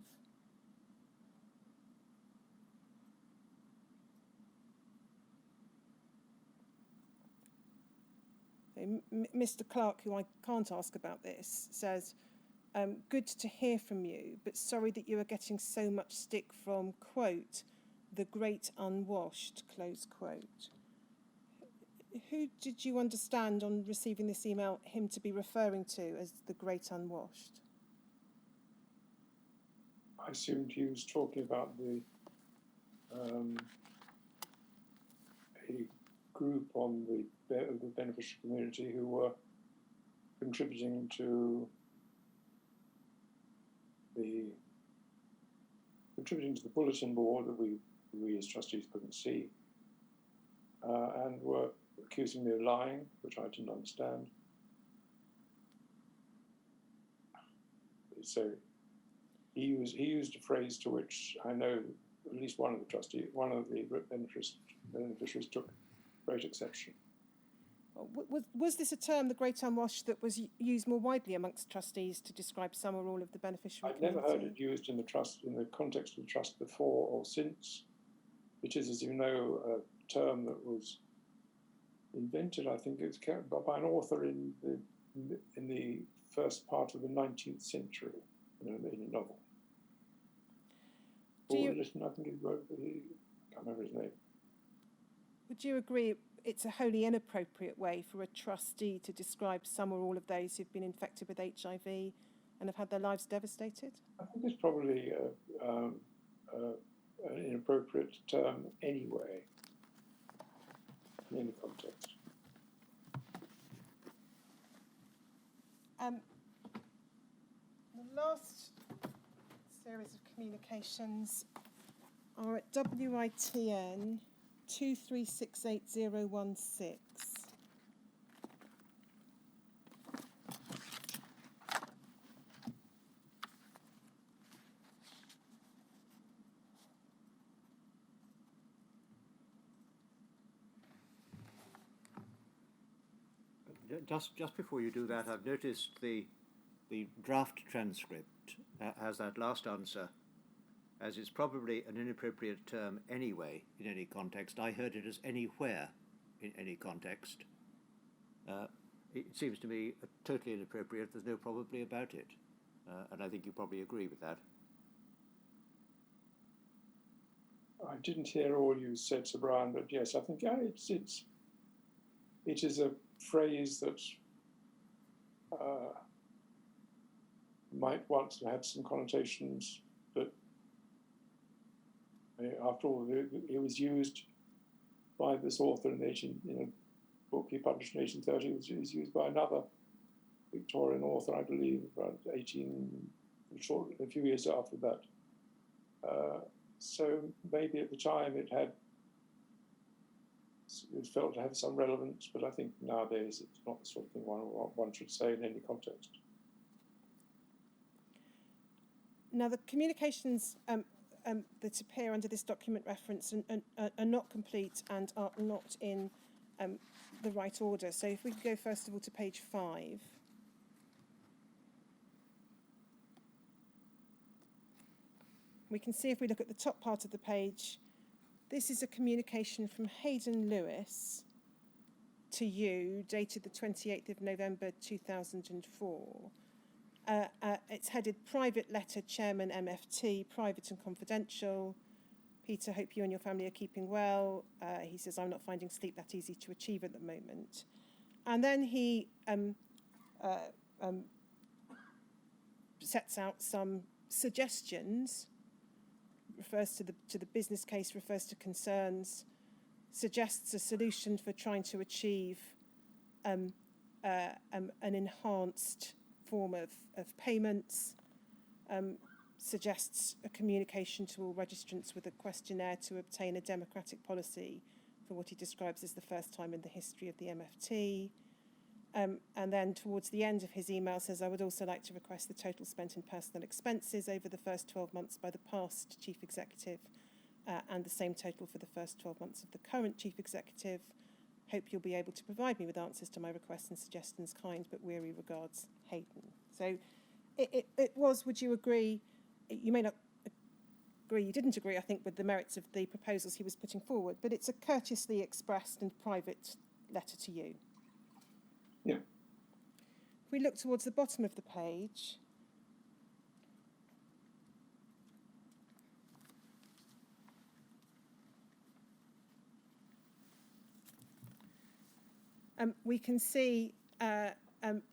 [SPEAKER 3] Mr. Clark, who I can't ask about this, says, good to hear from you, but sorry that you are getting so much stick from, quote, the great unwashed, close quote. Who did you understand on receiving this email him to be referring to as the great unwashed?
[SPEAKER 2] I assumed he was talking about a group on the beneficiary community who were contributing to the bulletin board that we as trustees couldn't see, and were accusing me of lying, which I didn't understand. So he used a phrase to which I know at least one of the beneficiaries took great exception.
[SPEAKER 3] Was this a term, the great unwashed, that was used more widely amongst trustees to describe some or all of the beneficiary community?
[SPEAKER 2] I've never heard it used in the trust, in the context of the trust before or since. It is, as you know, a term that was invented, I think, it's by an author in the first part of the 19th century, in a novel. I think he wrote. I can't remember his name.
[SPEAKER 3] Would you agree it's a wholly inappropriate way for a trustee to describe some or all of those who've been infected with HIV and have had their lives devastated?
[SPEAKER 2] I think it's probably an inappropriate term anyway, in any context.
[SPEAKER 3] The last series of communications are at WITN 2368016.
[SPEAKER 1] Just before you do that, I've noticed the draft transcript has that last answer, as it's probably an inappropriate term anyway in any context. I heard it as anywhere in any context. It seems to me totally inappropriate. There's no probably about it, and I think you probably agree with that.
[SPEAKER 2] I didn't hear all you said, Sir Brian, but yes, I think it is a phrase that might once have had some connotations, but after all, it was used by this author in a book he published in 1830. It was used by another Victorian author, I believe, around a few years after that. So maybe at the time it felt to have some relevance, but I think nowadays it's not the sort of thing one should say in any context.
[SPEAKER 3] Now, the communications that appear under this document reference are not complete and are not in the right order. So if we could go first of all to page 5. We can see, if we look at the top part of the page, this is a communication from Hayden Lewis to you, dated the 28th of November 2004. It's headed Private Letter, Chairman MFT, Private and Confidential. Peter, hope you and your family are keeping well. He says, I'm not finding sleep that easy to achieve at the moment. And then he sets out some suggestions, refers to the business case, refers to concerns, suggests a solution for trying to achieve an enhanced form of payments, suggests a communication to all registrants with a questionnaire to obtain a democratic policy for what he describes as the first time in the history of the MFT, And then towards the end of his email says, I would also like to request the total spent in personal expenses over the first 12 months by the past chief executive and the same total for the first 12 months of the current chief executive. Hope you'll be able to provide me with answers to my requests and suggestions. Kind but weary regards, Hayden. So it was, would you agree, you may not agree, you didn't agree, I think, with the merits of the proposals he was putting forward, but it's a courteously expressed and private letter to you.
[SPEAKER 2] Yeah.
[SPEAKER 3] If we look towards the bottom of the page, we can see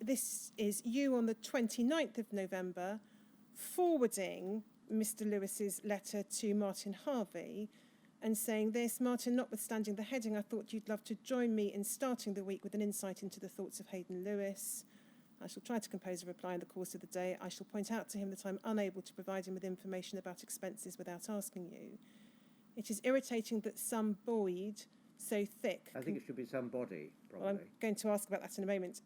[SPEAKER 3] this is you on the 29th of November forwarding Mr. Lewis's letter to Martin Harvey and saying this, Martin, notwithstanding the heading, I thought you'd love to join me in starting the week with an insight into the thoughts of Hayden Lewis. I shall try to compose a reply in the course of the day. I shall point out to him that I'm unable to provide him with information about expenses without asking you. It is irritating that some Boyd so thick...
[SPEAKER 1] I think it should be somebody, probably.
[SPEAKER 3] Well, I'm going to ask about that in a moment.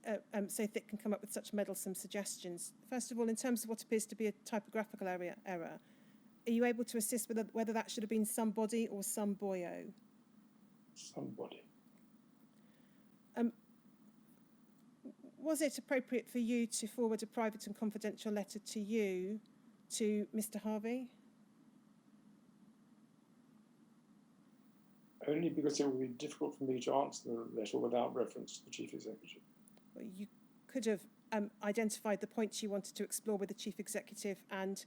[SPEAKER 3] So thick can come up with such meddlesome suggestions. First of all, in terms of what appears to be a typographical error, are you able to assist with whether that should have been somebody or some boyo?
[SPEAKER 2] Somebody.
[SPEAKER 3] Was it appropriate for you to forward a private and confidential letter to you, to Mr. Harvey?
[SPEAKER 2] Only because it would be difficult for me to answer the letter without reference to the chief executive.
[SPEAKER 3] Well, you could have identified the points you wanted to explore with the chief executive and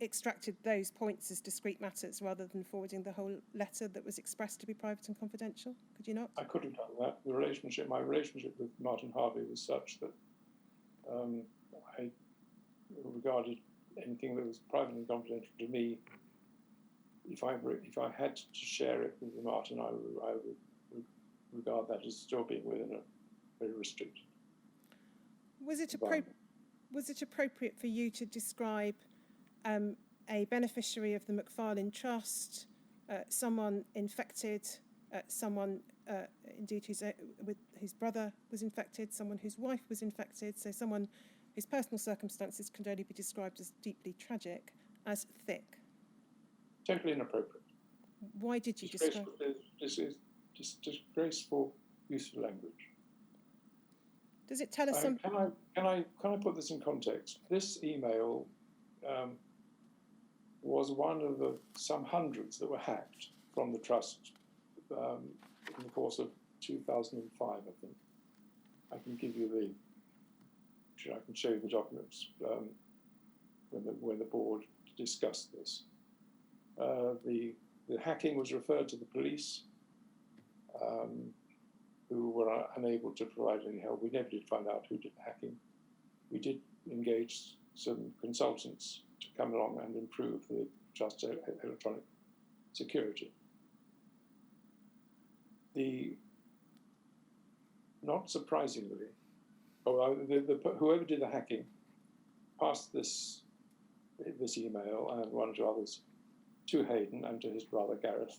[SPEAKER 3] extracted those points as discrete matters rather than forwarding the whole letter that was expressed to be private and confidential. Could you not?
[SPEAKER 2] I could have done that. My relationship with Martin Harvey was such that I regarded anything that was private and confidential to me. If I had to share it with Martin, I would regard that as still being within a very restricted.
[SPEAKER 3] Was it appropriate for you to describe a beneficiary of the Mcfarland Trust, someone infected, someone indeed whose brother was infected, someone whose wife was infected, so someone whose personal circumstances can only be described as deeply tragic, as thick?
[SPEAKER 2] Totally inappropriate.
[SPEAKER 3] Why did you describe?
[SPEAKER 2] This is disgraceful use of language.
[SPEAKER 3] Does it tell us
[SPEAKER 2] Can I put this in context? This email was one of some hundreds that were hacked from the trust in the course of 2005, I think. I can give you I can show you the documents when the board discussed this. The hacking was referred to the police, who were unable to provide any help. We never did find out who did the hacking. We did engage some consultants to come along and improve the trust's electronic security. Not surprisingly, whoever did the hacking passed this email and one or two others to Hayden and to his brother Gareth.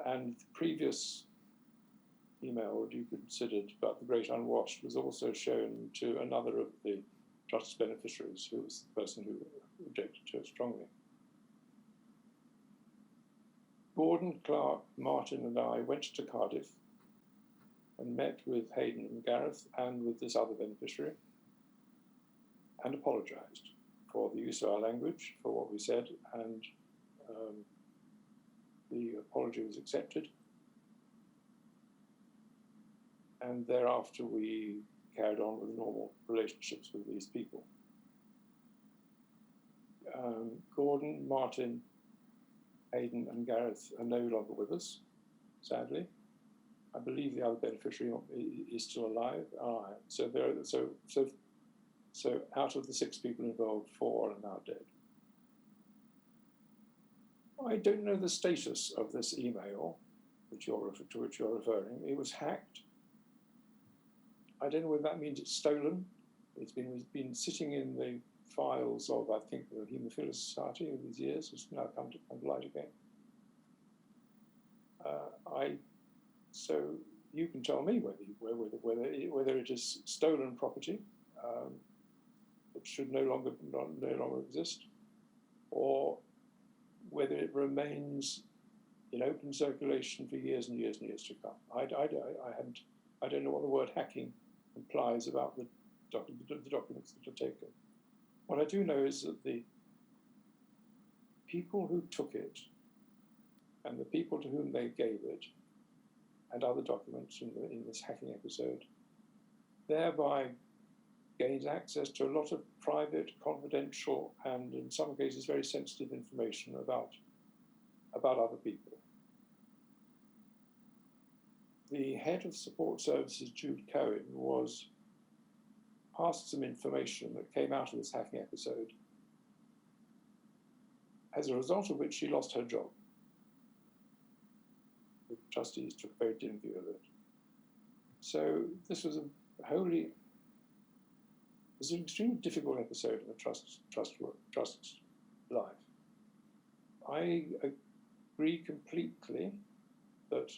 [SPEAKER 2] And the previous email that you considered about the Great Unwashed was also shown to another of the trust's beneficiaries, who was the person who objected to it strongly. Gordon, Clark, Martin and I went to Cardiff and met with Hayden and Gareth and with this other beneficiary and apologised for the use of our language, for what we said, and the apology was accepted. And thereafter we carried on with normal relationships with these people. Gordon, Martin, Hayden and Gareth are no longer with us, sadly. I believe the other beneficiary is still alive. So out of the 6 people involved, 4 are now dead. I don't know the status of this email to which you're referring. It was hacked. I don't know whether that means it's stolen. It's been sitting in the files of, I think, the Haemophilia Society over these years. It's now come to light again. So you can tell me whether it is stolen property that should no longer exist, or whether it remains in open circulation for years and years and years to come. I don't know what the word hacking implies about the documents that are taken. What I do know is that the people who took it and the people to whom they gave it and other documents in this hacking episode thereby gained access to a lot of private, confidential, and in some cases very sensitive information about other people. The head of support services, Jude Cohen, was passed some information that came out of this hacking episode, as a result of which she lost her job. The trustees took a very dim view of it. So this was an extremely difficult episode in the trust's life. I agree completely that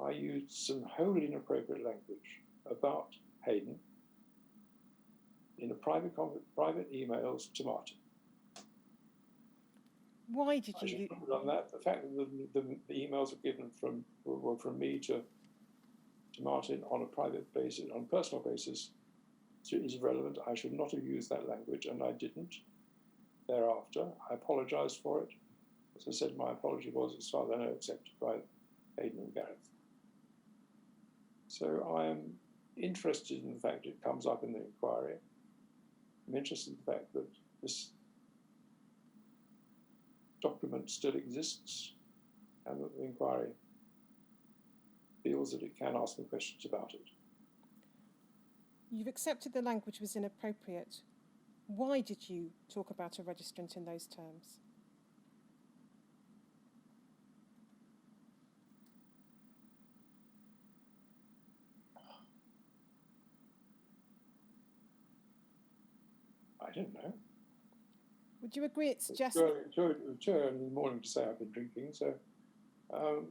[SPEAKER 2] I used some wholly inappropriate language about Hayden in a private emails to Martin.
[SPEAKER 3] Why did
[SPEAKER 2] I
[SPEAKER 3] you?
[SPEAKER 2] should put on that. The fact that the emails were from me to Martin on a private basis, on a personal basis, is irrelevant. I should not have used that language, and I didn't. Thereafter, I apologised for it. As I said, my apology was, as far as I know, accepted by Hayden and Gareth. So I am interested in the fact that it comes up in the inquiry. I'm interested in the fact that this document still exists and that the inquiry feels that it can ask me questions about it.
[SPEAKER 3] You've accepted the language was inappropriate. Why did you talk about a registrant in those terms?
[SPEAKER 2] I don't know.
[SPEAKER 3] Would you agree it's just...
[SPEAKER 2] Too early in the morning to say I've been drinking, so... I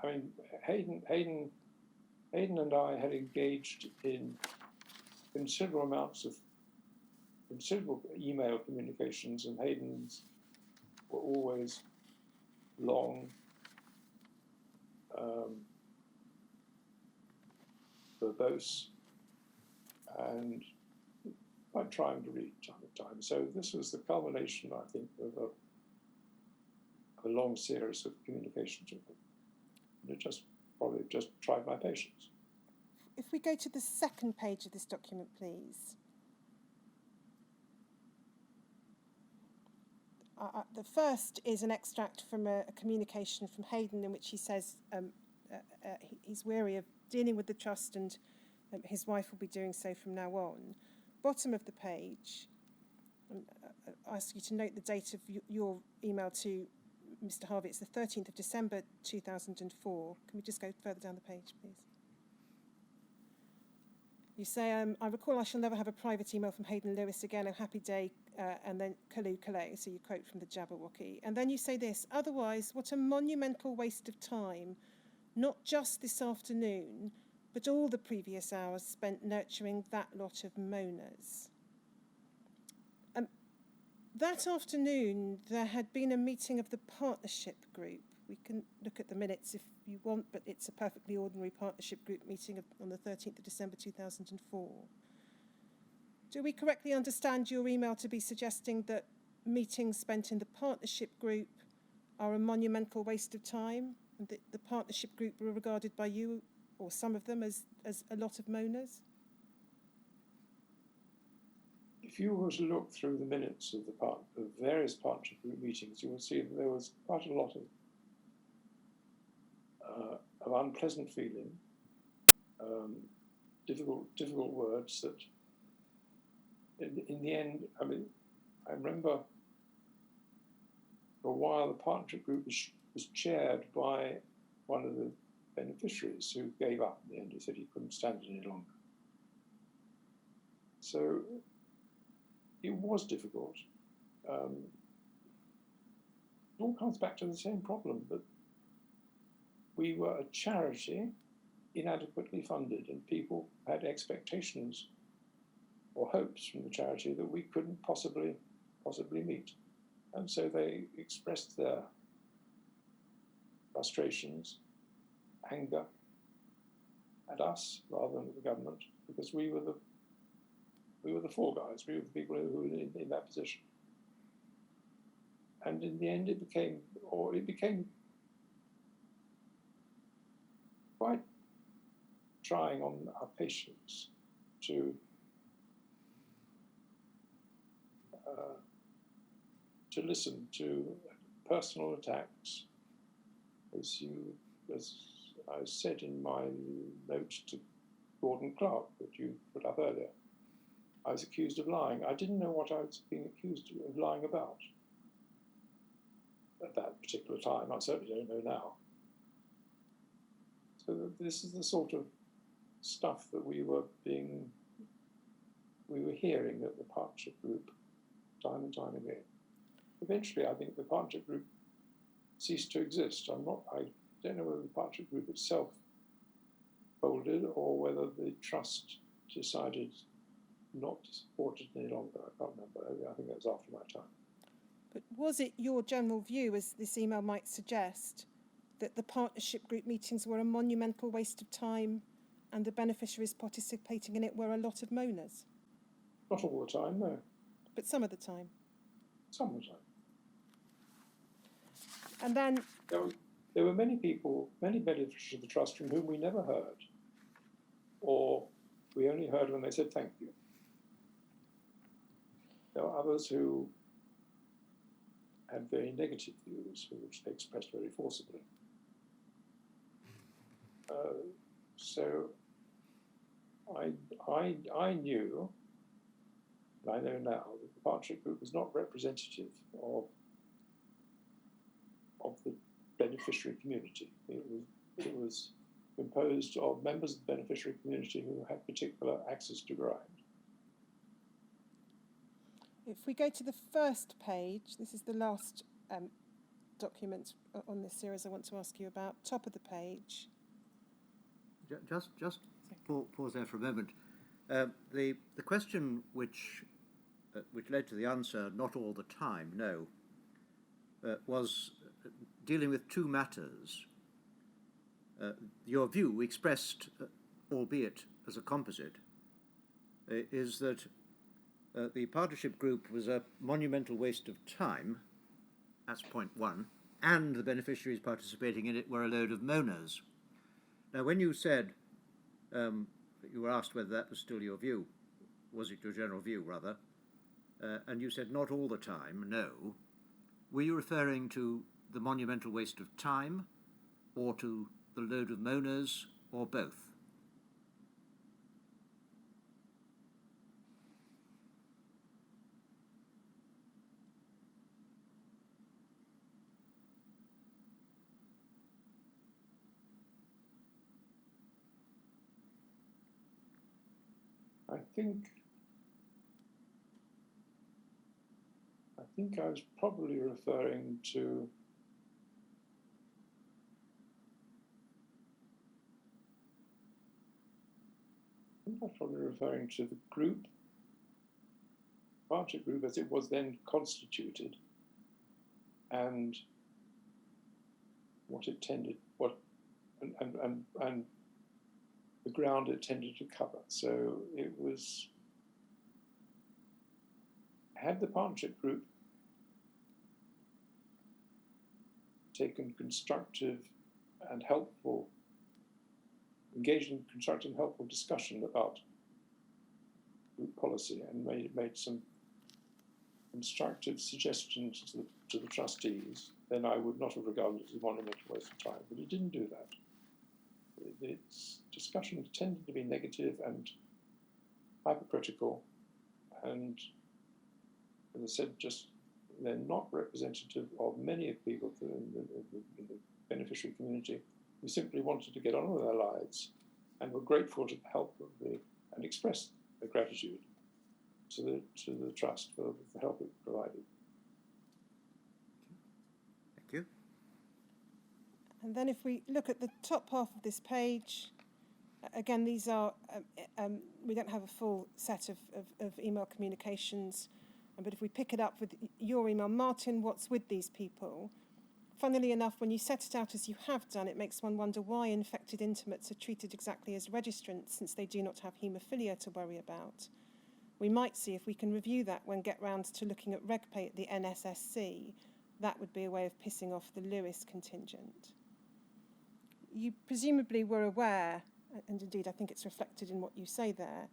[SPEAKER 2] mean, Hayden and I had engaged in considerable email communications, and Hayden's were always long, verbose, and quite trying to read time to time. So this was the culmination, I think, of a long series of communications with them. And it probably just tried my patience.
[SPEAKER 3] If we go to the second page of this document, please. The first is an extract from a communication from Hayden in which he says he's weary of dealing with the trust and his wife will be doing so from now on. Bottom of the page, I ask you to note the date of your email to Mr. Harvey. It's the 13th of December 2004. Can we just go further down the page, please? You say, I recall I shall never have a private email from Hayden Lewis again, a happy day, and then Kaloo, so you quote from the Jabberwocky. And then you say this, otherwise, what a monumental waste of time, not just this afternoon, but all the previous hours spent nurturing that lot of moaners. That afternoon, there had been a meeting of the partnership group. We can look at the minutes if you want, but it's a perfectly ordinary partnership group meeting on the 13th of December 2004. Do we correctly understand your email to be suggesting that meetings spent in the partnership group are a monumental waste of time, and that the partnership group were regarded by you, or some of them, as a lot of moaners?
[SPEAKER 2] If you were to look through the minutes of the various partnership group meetings, you will see that there was quite a lot of unpleasant feeling, difficult words that, in the end, I mean, I remember for a while the partnership group was chaired by one of the beneficiaries who gave up in the end. He said he couldn't stand it any longer. So it was difficult. It all comes back to the same problem, but we were a charity inadequately funded, and people had expectations or hopes from the charity that we couldn't possibly meet. And so they expressed their frustrations, anger at us rather than at the government, because we were the fall guys, we were the people who were in that position. And in the end, it became quite trying on our patience to listen to personal attacks, as I said in my note to Gordon Clark that you put up earlier. I was accused of lying. I didn't know what I was being accused of lying about at that particular time. I certainly don't know now. So this is the sort of stuff that we were hearing at the partnership group time and time again. Eventually, I think the partnership group ceased to exist. I don't know whether the partnership group itself folded or whether the trust decided not to support it any longer. I can't remember. I think that was after my time.
[SPEAKER 3] But was it your general view, as this email might suggest, that the partnership group meetings were a monumental waste of time and the beneficiaries participating in it were a lot of moaners?
[SPEAKER 2] Not all the time, no.
[SPEAKER 3] But some of the time?
[SPEAKER 2] Some of the time.
[SPEAKER 3] And then
[SPEAKER 2] there were many people, many beneficiaries of the trust from whom we never heard, or we only heard when they said thank you. There were others who had very negative views, which they expressed very forcibly. So I knew, and I know now, that the partnership group was not representative of the beneficiary community. It was composed of members of the beneficiary community who had particular access to ground.
[SPEAKER 3] if we go to the first page, this is the last document on this series I want to ask you about, top of the page.
[SPEAKER 1] Just pause there for a moment. The question which led to the answer, not all the time, no, was dealing with two matters. Your view, expressed, albeit as a composite, is that the partnership group was a monumental waste of time. That's point one. And the beneficiaries participating in it were a load of moaners. Now, when you said, you were asked whether that was still your view, was it your general view, rather, and you said not all the time, no, were you referring to the monumental waste of time, or to the load of moaners, or both?
[SPEAKER 2] I think I was probably referring to the group, partnership group as it was then constituted, and what it tended, and the ground it tended to cover. So it was, had the partnership group taken constructive and helpful, engaged in constructive and helpful discussion about group policy and made some constructive suggestions to the trustees, then I would not have regarded it as a monumental waste of time. But it didn't do that. Its discussion tended to be negative and hypercritical, and as I said, just they're not representative of many of people in the beneficiary community who simply wanted to get on with their lives and were grateful to the help of and expressed their gratitude to the trust for the help it provided.
[SPEAKER 1] Thank you.
[SPEAKER 3] And then if we look at the top half of this page, again, these are, we don't have a full set of email communications, but if we pick it up with your email, Martin, what's with these people? Funnily enough, when you set it out as you have done, it makes one wonder why infected intimates are treated exactly as registrants, since they do not have haemophilia to worry about. We might see if we can review that when get round to looking at RegPay at the Nscc. That would be a way of pissing off the Lewis contingent. You presumably were aware, and indeed I think it's reflected in what you say there,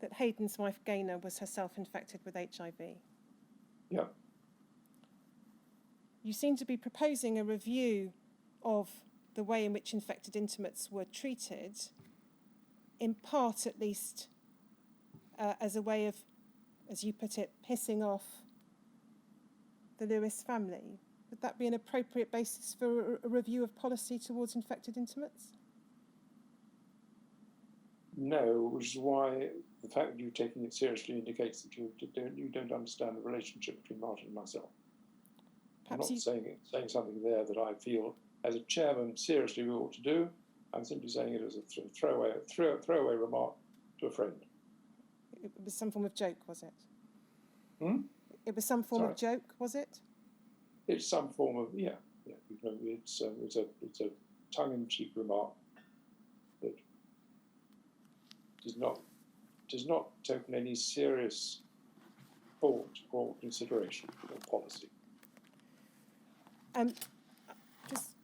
[SPEAKER 3] that Hayden's wife Gaynor was herself infected with HIV.
[SPEAKER 2] Yeah.
[SPEAKER 3] You seem to be proposing a review of the way in which infected intimates were treated, in part at least, as a way of, as you put it, pissing off the Lewis family. Would that be an appropriate basis for a review of policy towards infected intimates?
[SPEAKER 2] No, which is why the fact that you're taking it seriously indicates that you don't understand the relationship between Martin and myself.
[SPEAKER 3] Perhaps
[SPEAKER 2] I'm not saying something there that I feel, as a chairman, seriously we ought to do. I'm simply saying it as a throwaway remark to a friend.
[SPEAKER 3] It was some form of joke, was it?
[SPEAKER 2] Hmm?
[SPEAKER 3] It was some form of joke, was it?
[SPEAKER 2] It's some form of It's a tongue-in-cheek remark that does not token any serious thought or consideration or policy.
[SPEAKER 3] Just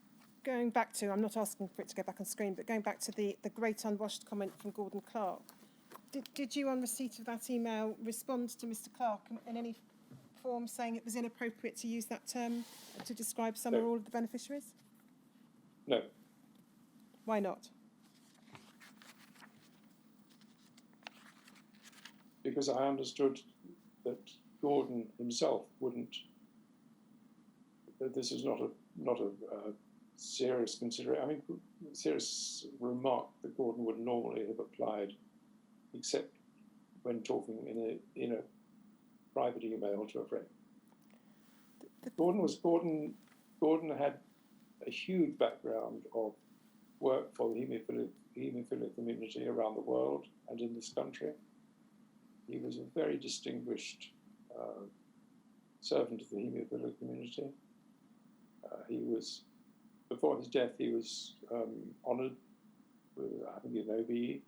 [SPEAKER 3] going back to, I'm not asking for it to go back on screen, but going back to the great unwashed comment from Gordon Clark. Did you, on receipt of that email, respond to Mr. Clark in any form saying it was inappropriate to use that term to describe some or all of the beneficiaries?
[SPEAKER 2] No.
[SPEAKER 3] Why not?
[SPEAKER 2] Because I understood that Gordon himself wouldn't. That this is not a serious consideration. I mean, serious remark that Gordon would normally have applied, except when talking in a private email to a friend. Gordon had a huge background of work for the haemophilia community around the world and in this country. He was a very distinguished servant of the haemophilia community. He was, before his death, he was honoured with having an OBE.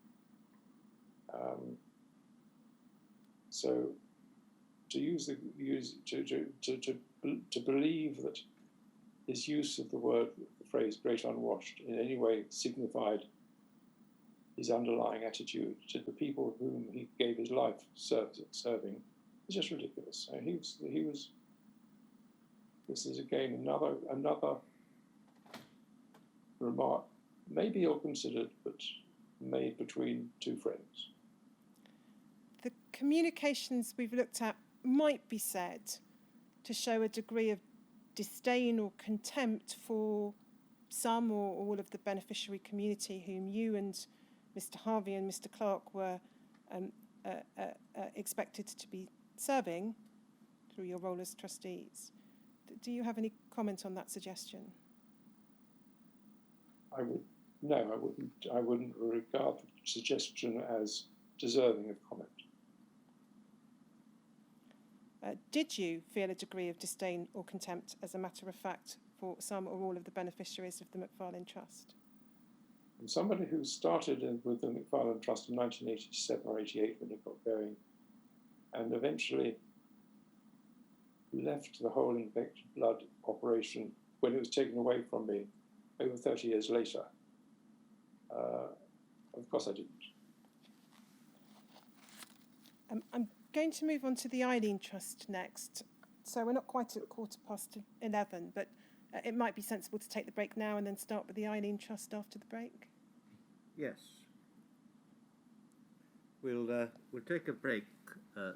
[SPEAKER 2] So to believe that his use of the phrase "great unwashed" in any way signified his underlying attitude to the people whom he gave his life serving is just ridiculous. And he was. This is again another remark, maybe ill-considered, but made between two friends.
[SPEAKER 3] The communications we've looked at might be said to show a degree of disdain or contempt for some or all of the beneficiary community whom you and Mr. Harvey and Mr. Clark were expected to be serving through your role as trustees. Do you have any comment on that suggestion?
[SPEAKER 2] I wouldn't regard the suggestion as deserving of comment.
[SPEAKER 3] Did you feel a degree of disdain or contempt, as a matter of fact, for some or all of the beneficiaries of the Mcfarland Trust?
[SPEAKER 2] And somebody who started with the Mcfarland Trust in 1987 or 88 when it got going, and eventually left the whole infected blood operation when it was taken away from me over 30 years later. Of course I didn't.
[SPEAKER 3] I'm going to move on to the Eileen Trust next. So we're not quite at 11:15, but it might be sensible to take the break now and then start with the Eileen Trust after the break.
[SPEAKER 1] Yes. We'll take a break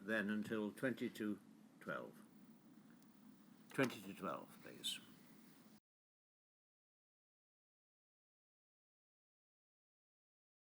[SPEAKER 1] then until 20 to 12. 20 to 12, please.